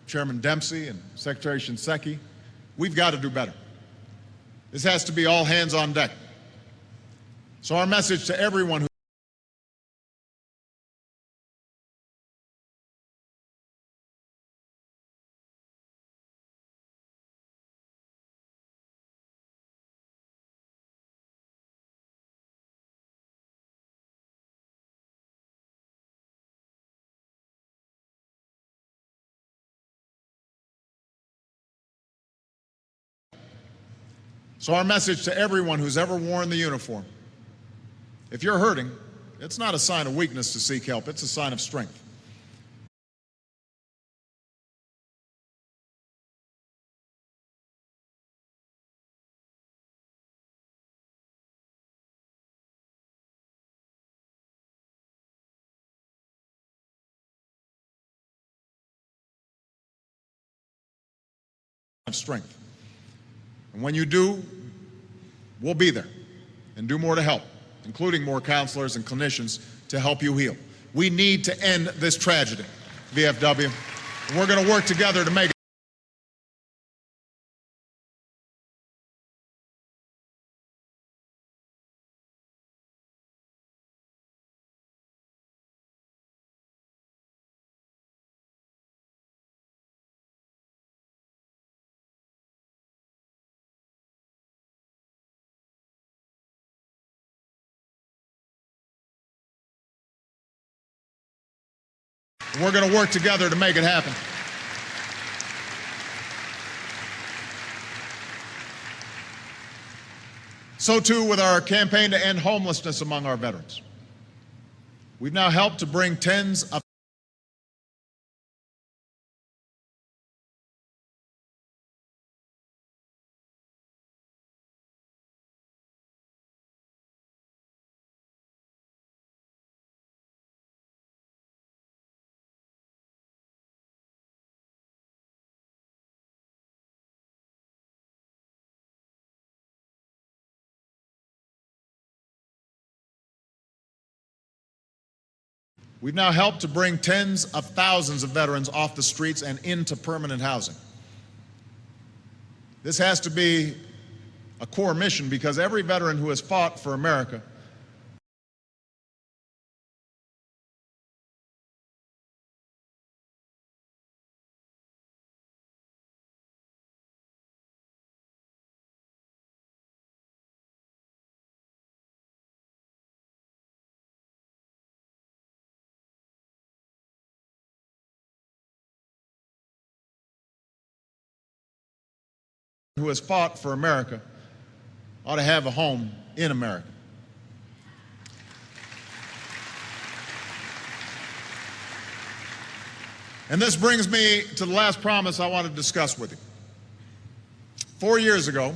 A: Chairman Dempsey, and Secretary Shinseki, we've got to do better. This has to be all hands on deck. So our message to everyone who who's ever worn the uniform, if you're hurting, it's not a sign of weakness to seek help, it's a sign of strength. And when you do, we'll be there and do more to help, including more counselors and clinicians to help you heal. We need to end this tragedy, VFW, and we're going to work together to make it. We're going to work together to make it happen. So too with our campaign to end homelessness among our veterans. We've now helped to bring tens of We've now helped to bring tens of thousands of veterans off the streets and into permanent housing. This has to be a core mission because every veteran who has fought for America who has fought for America ought to have a home in America. And this brings me to the last promise I want to discuss with you. 4 years ago,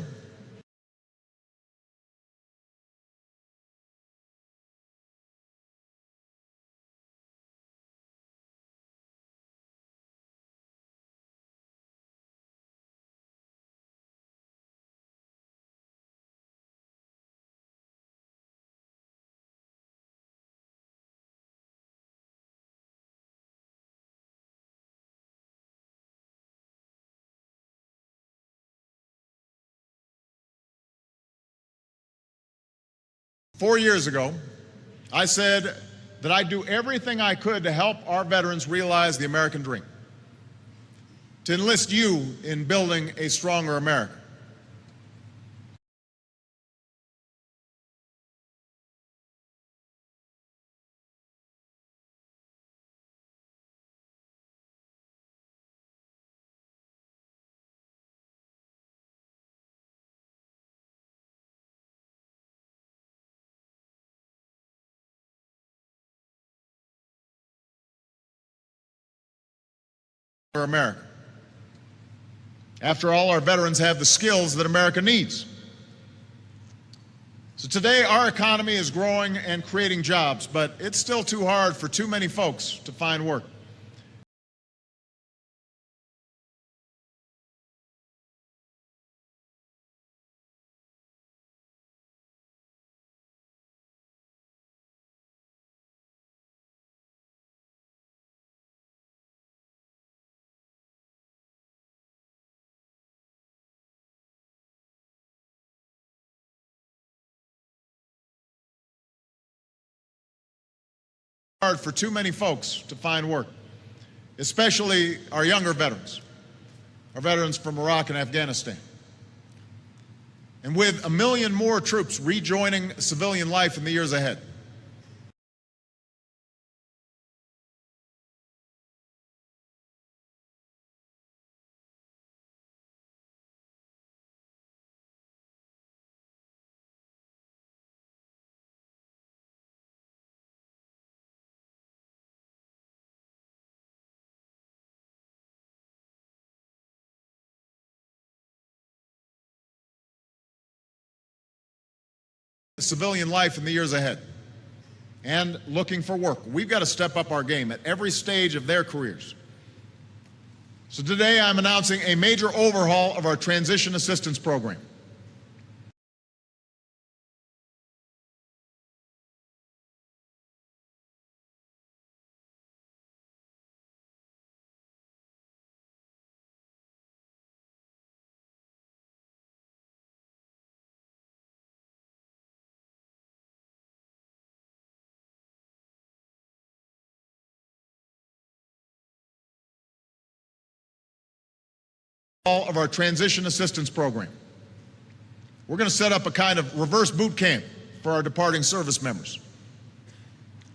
A: I said that I'd do everything I could to help our veterans realize the American dream, to enlist you in building a stronger America. For America. After all, our veterans have the skills that America needs. So today, our economy is growing and creating jobs, but it's still too hard for too many folks to find work. Hard for too many folks to find work, especially our younger veterans, our veterans from Iraq and Afghanistan. And with 1 million more troops rejoining civilian life in the years ahead, civilian life in the years ahead, and looking for work. We've got to step up our game at every stage of their careers. So today I'm announcing a major overhaul of our transition assistance program. All of our transition assistance program. We're going to set up a kind of reverse boot camp for our departing service members.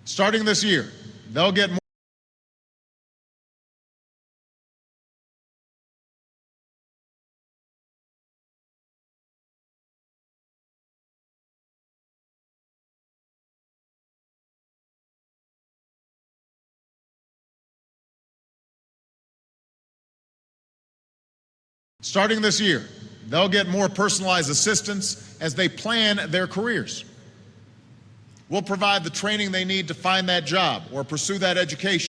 A: Starting this year, they'll get more. Starting this year, they'll get more personalized assistance as they plan their careers. We'll provide the training they need to find that job or pursue that education.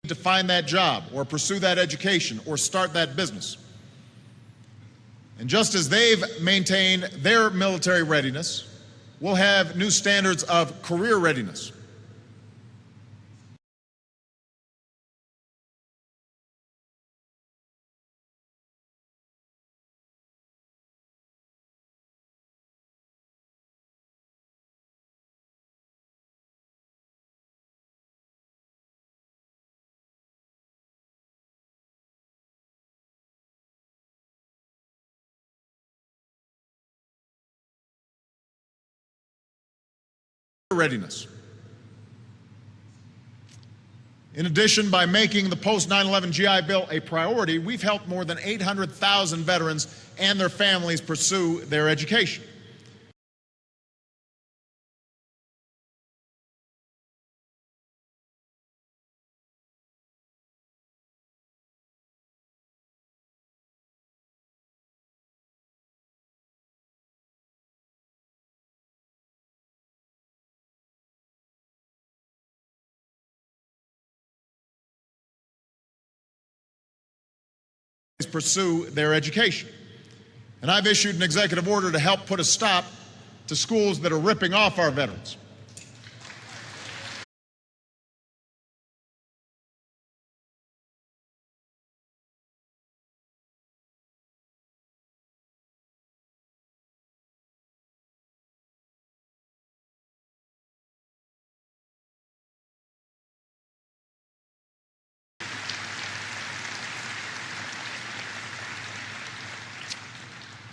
A: To find that job or pursue that education or start that business. And just as they've maintained their military readiness, we'll have new standards of career readiness. readiness. In addition, by making the post-9/11 GI Bill a priority, we've helped more than 800,000 veterans and their families pursue their education. Pursue their education. And I've issued an executive order to help put a stop to schools that are ripping off our veterans.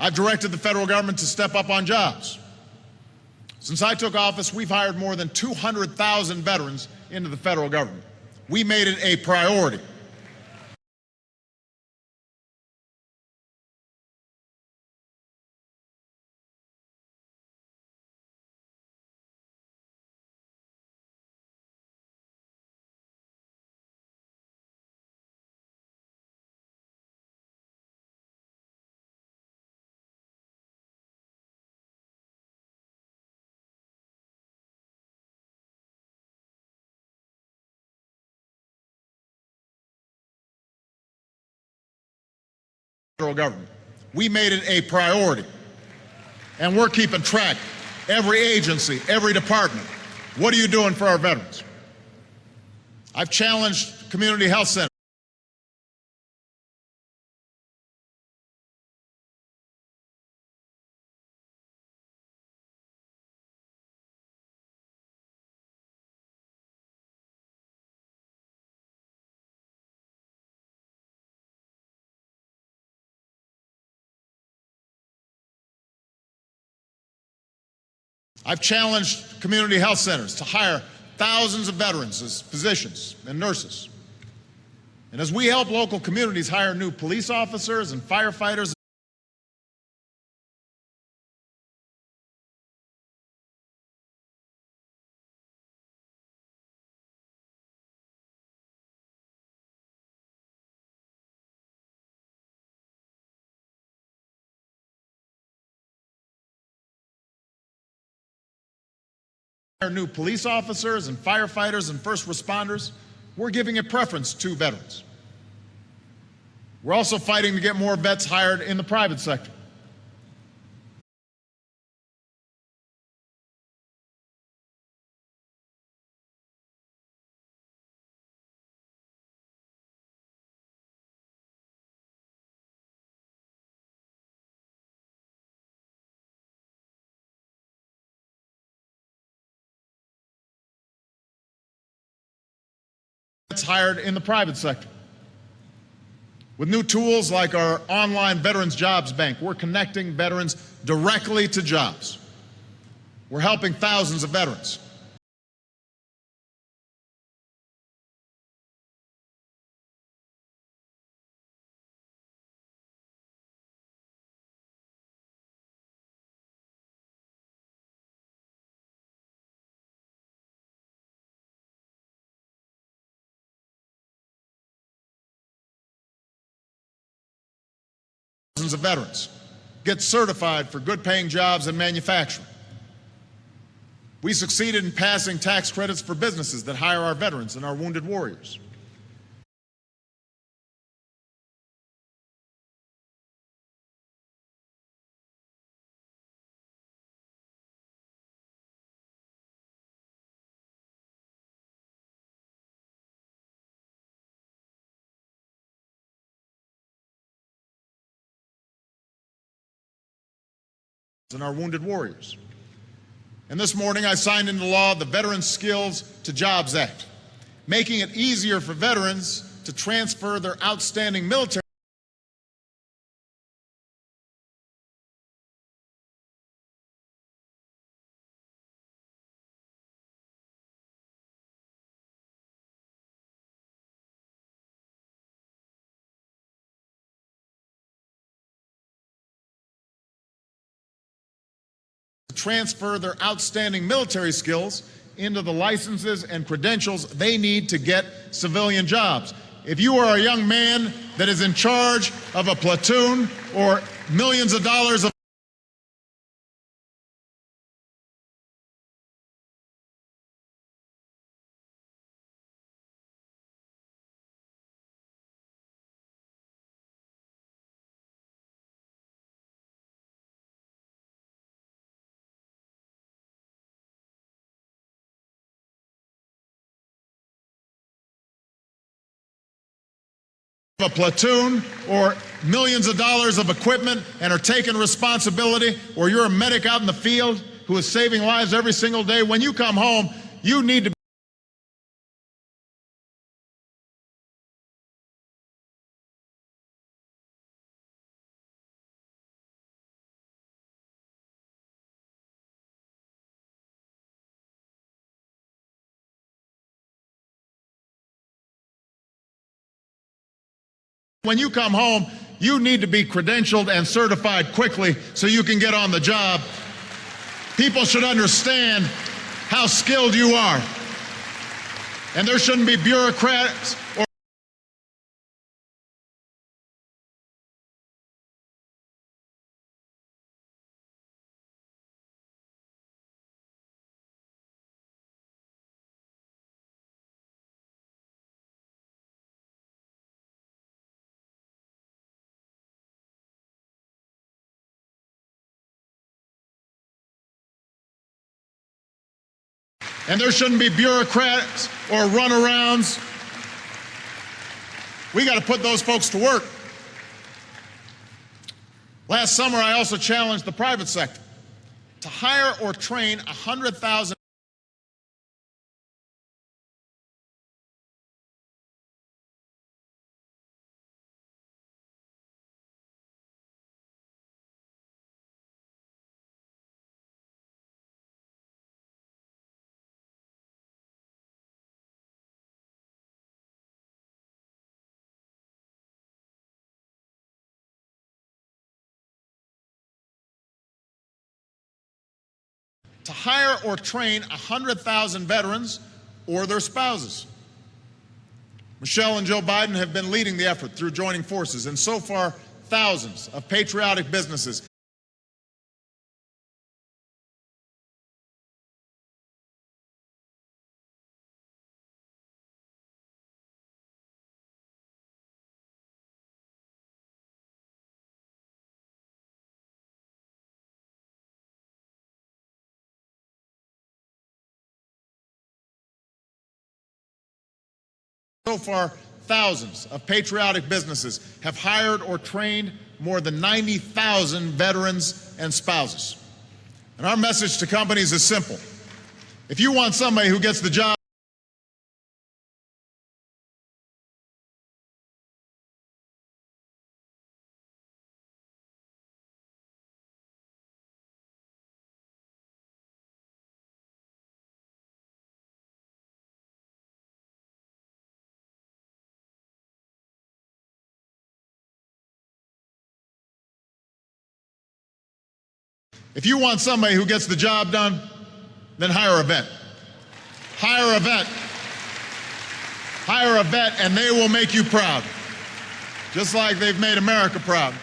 A: I've directed the federal government to step up on jobs. Since I took office, we've hired more than 200,000 veterans into the federal government. We made it a priority. Federal government. We made it a priority. And we're keeping track. Every agency, every department. What are you doing for our veterans? I've challenged community health centers. I've challenged community health centers to hire thousands of veterans as physicians and nurses. And as we help local communities hire new police officers and firefighters, new police officers and firefighters and first responders, we're giving a preference to veterans. We're also fighting to get more vets hired in the private sector. Hired in the private sector. With new tools like our online Veterans Jobs Bank, we're connecting veterans directly to jobs. We're helping thousands of veterans. Of veterans get certified for good-paying jobs in manufacturing. We succeeded in passing tax credits for businesses that hire our veterans and our wounded warriors. And our wounded warriors. And this morning I signed into law the Veterans Skills to Jobs Act, making it easier for veterans to transfer their outstanding military transfer their outstanding military skills into the licenses and credentials they need to get civilian jobs. If you are a young man that is in charge of a platoon or millions of dollars of a platoon or millions of dollars of equipment and are taking responsibility, or you're a medic out in the field who is saving lives every single day, when you come home, you need to when you come home, you need to be credentialed and certified quickly so you can get on the job. People should understand how skilled you are. And there shouldn't be bureaucrats or and there shouldn't be bureaucrats or runarounds. We got to put those folks to work. Last summer, I also challenged the private sector to hire or train 100,000 to hire or train 100,000 veterans or their spouses. Michelle and Joe Biden have been leading the effort through joining forces, and so far, thousands of patriotic businesses So far, thousands of patriotic businesses have hired or trained more than 90,000 veterans and spouses. And our message to companies is simple. If you want somebody who gets the job done, then hire a vet. Hire a vet. Hire a vet, and they will make you proud, just like they've made America proud.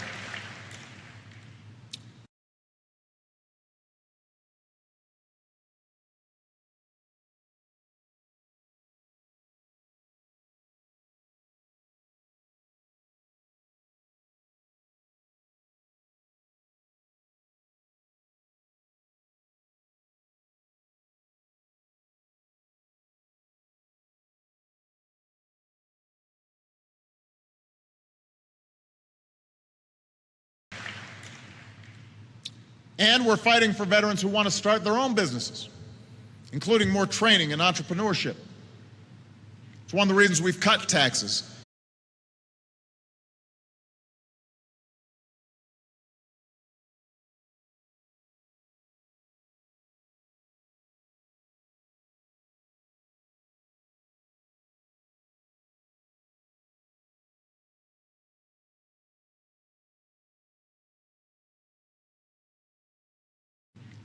A: And we're fighting for veterans who want to start their own businesses, including more training and entrepreneurship. It's one of the reasons we've cut taxes.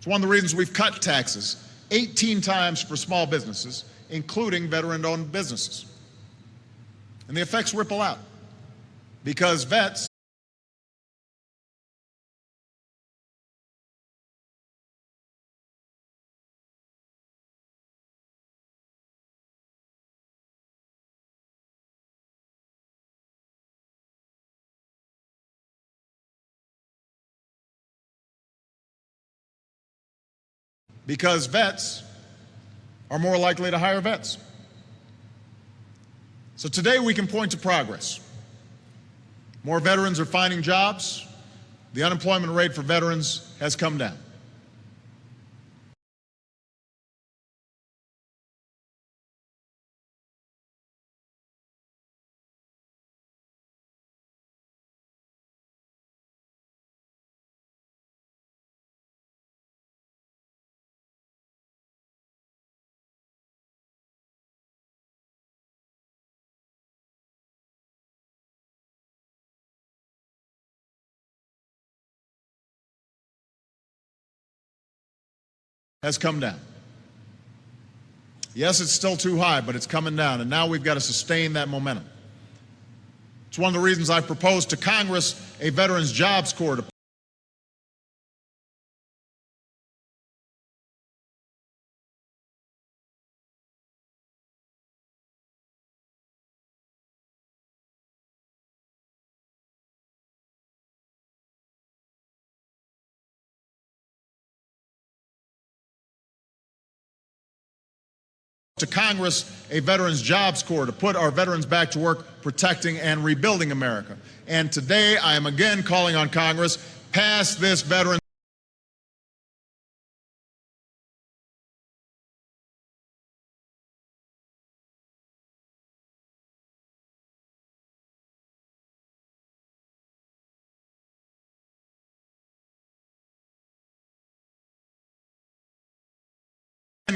A: It's one of the reasons we've cut taxes 18 times for small businesses, including veteran-owned businesses. And the effects ripple out because vets are more likely to hire vets. So today we can point to progress. More veterans are finding jobs. The unemployment rate for veterans has come down. Has come down. Yes, it's still too high, but it's coming down, and now we've got to sustain that momentum. It's one of the reasons I've proposed to Congress a Veterans Jobs Corps to put our veterans back to work protecting and rebuilding America. And today I am again calling on Congress, pass this veteran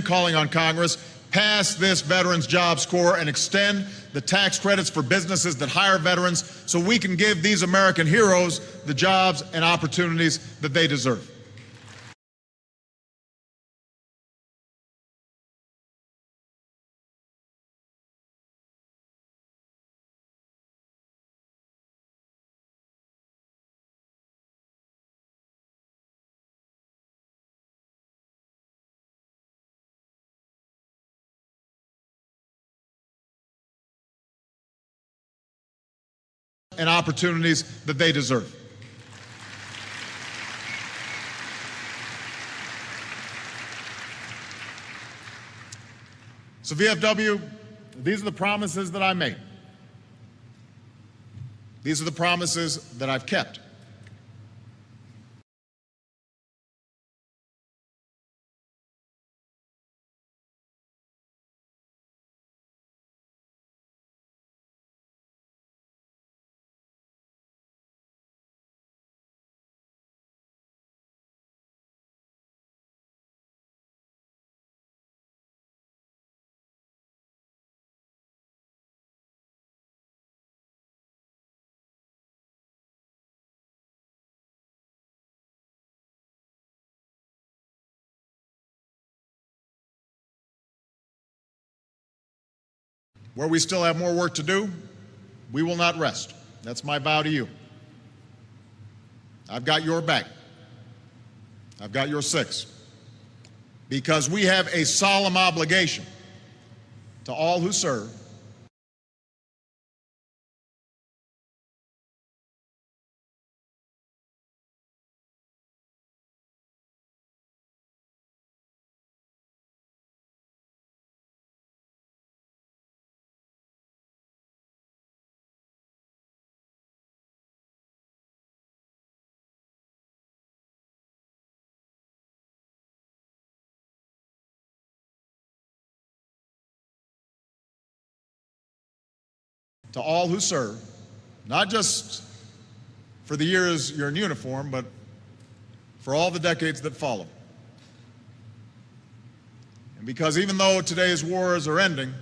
A: calling on Congress, pass this Veterans Jobs Corps and extend the tax credits for businesses that hire veterans so we can give these American heroes the jobs and opportunities that they deserve. And opportunities that they deserve. So VFW, these are the promises that I made. These are the promises that I've kept. Where we still have more work to do, we will not rest. That's my vow to you. I've got your back. I've got your six. Because we have a solemn obligation to all who serve not just for the years you're in uniform, but for all the decades that follow. And because even though today's wars are ending,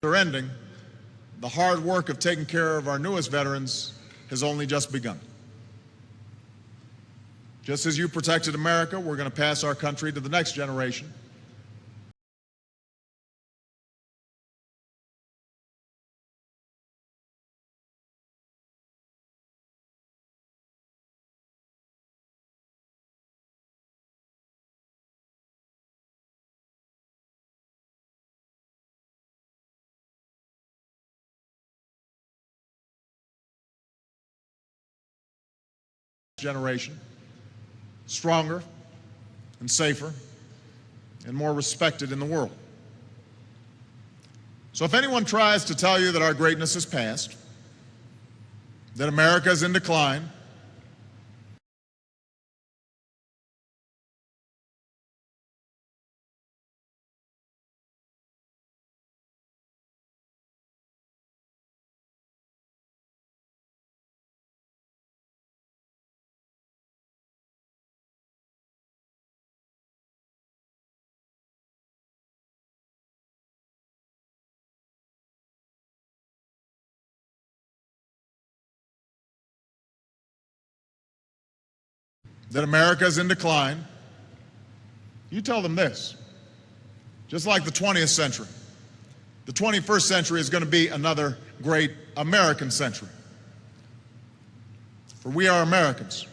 A: are ending, the hard work of taking care of our newest veterans has only just begun. Just as you protected America, we're going to pass our country to the next generation. Stronger and safer and more respected in the world. So if anyone tries to tell you that our greatness is past, that America is in decline, you tell them this. Just like the 20th century, the 21st century is going to be another great American century. For we are Americans.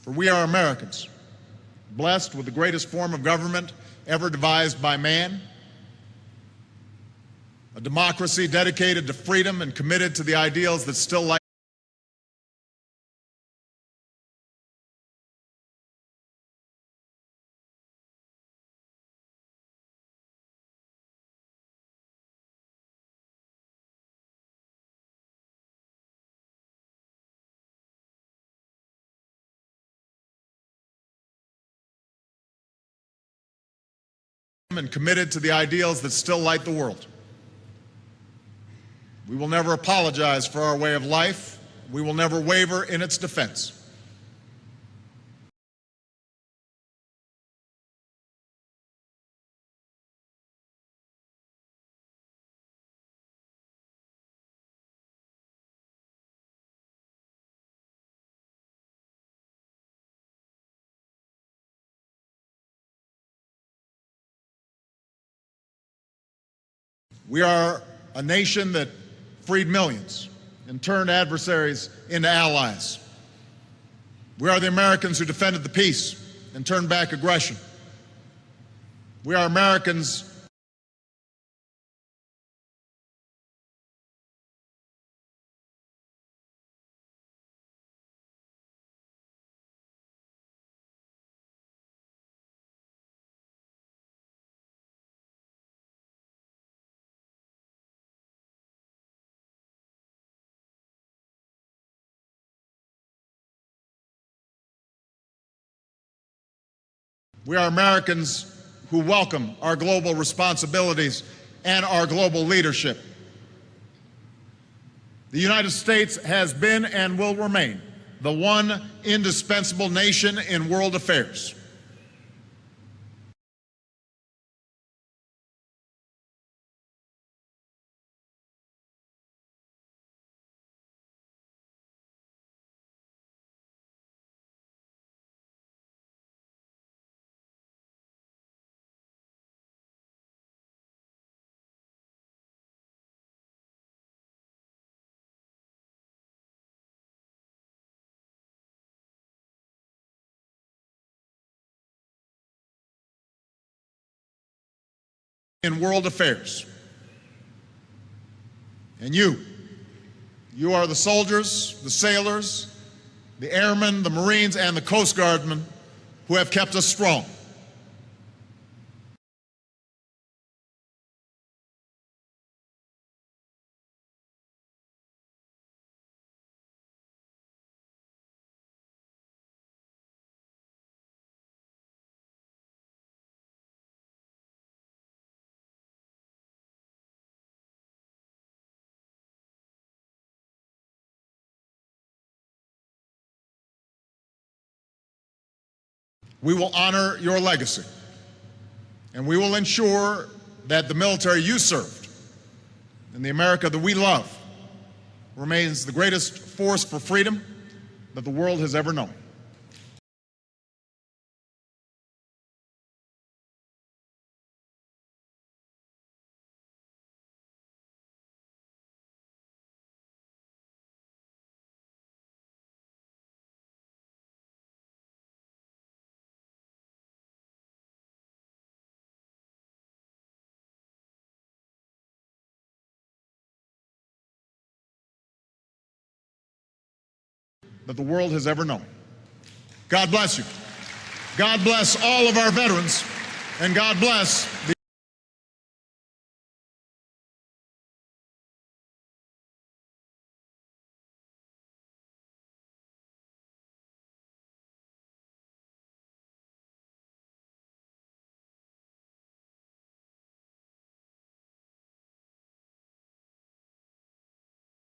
A: For we are Americans, blessed with the greatest form of government ever devised by man, a democracy dedicated to freedom and committed to the ideals that still light and committed to the ideals that still light the world. We will never apologize for our way of life. We will never waver in its defense. We are a nation that freed millions and turned adversaries into allies. We are the Americans who defended the peace and turned back aggression. We are Americans who welcome our global responsibilities and our global leadership. The United States has been and will remain the one indispensable nation in world affairs. In world affairs. And you are the soldiers, the sailors, the airmen, the Marines, and the Coast Guardmen who have kept us strong. We will honor your legacy, and we will ensure that the military you served and the America that we love remains the greatest force for freedom that the world has ever known. That the world has ever known. God bless you. God bless all of our veterans, and God bless the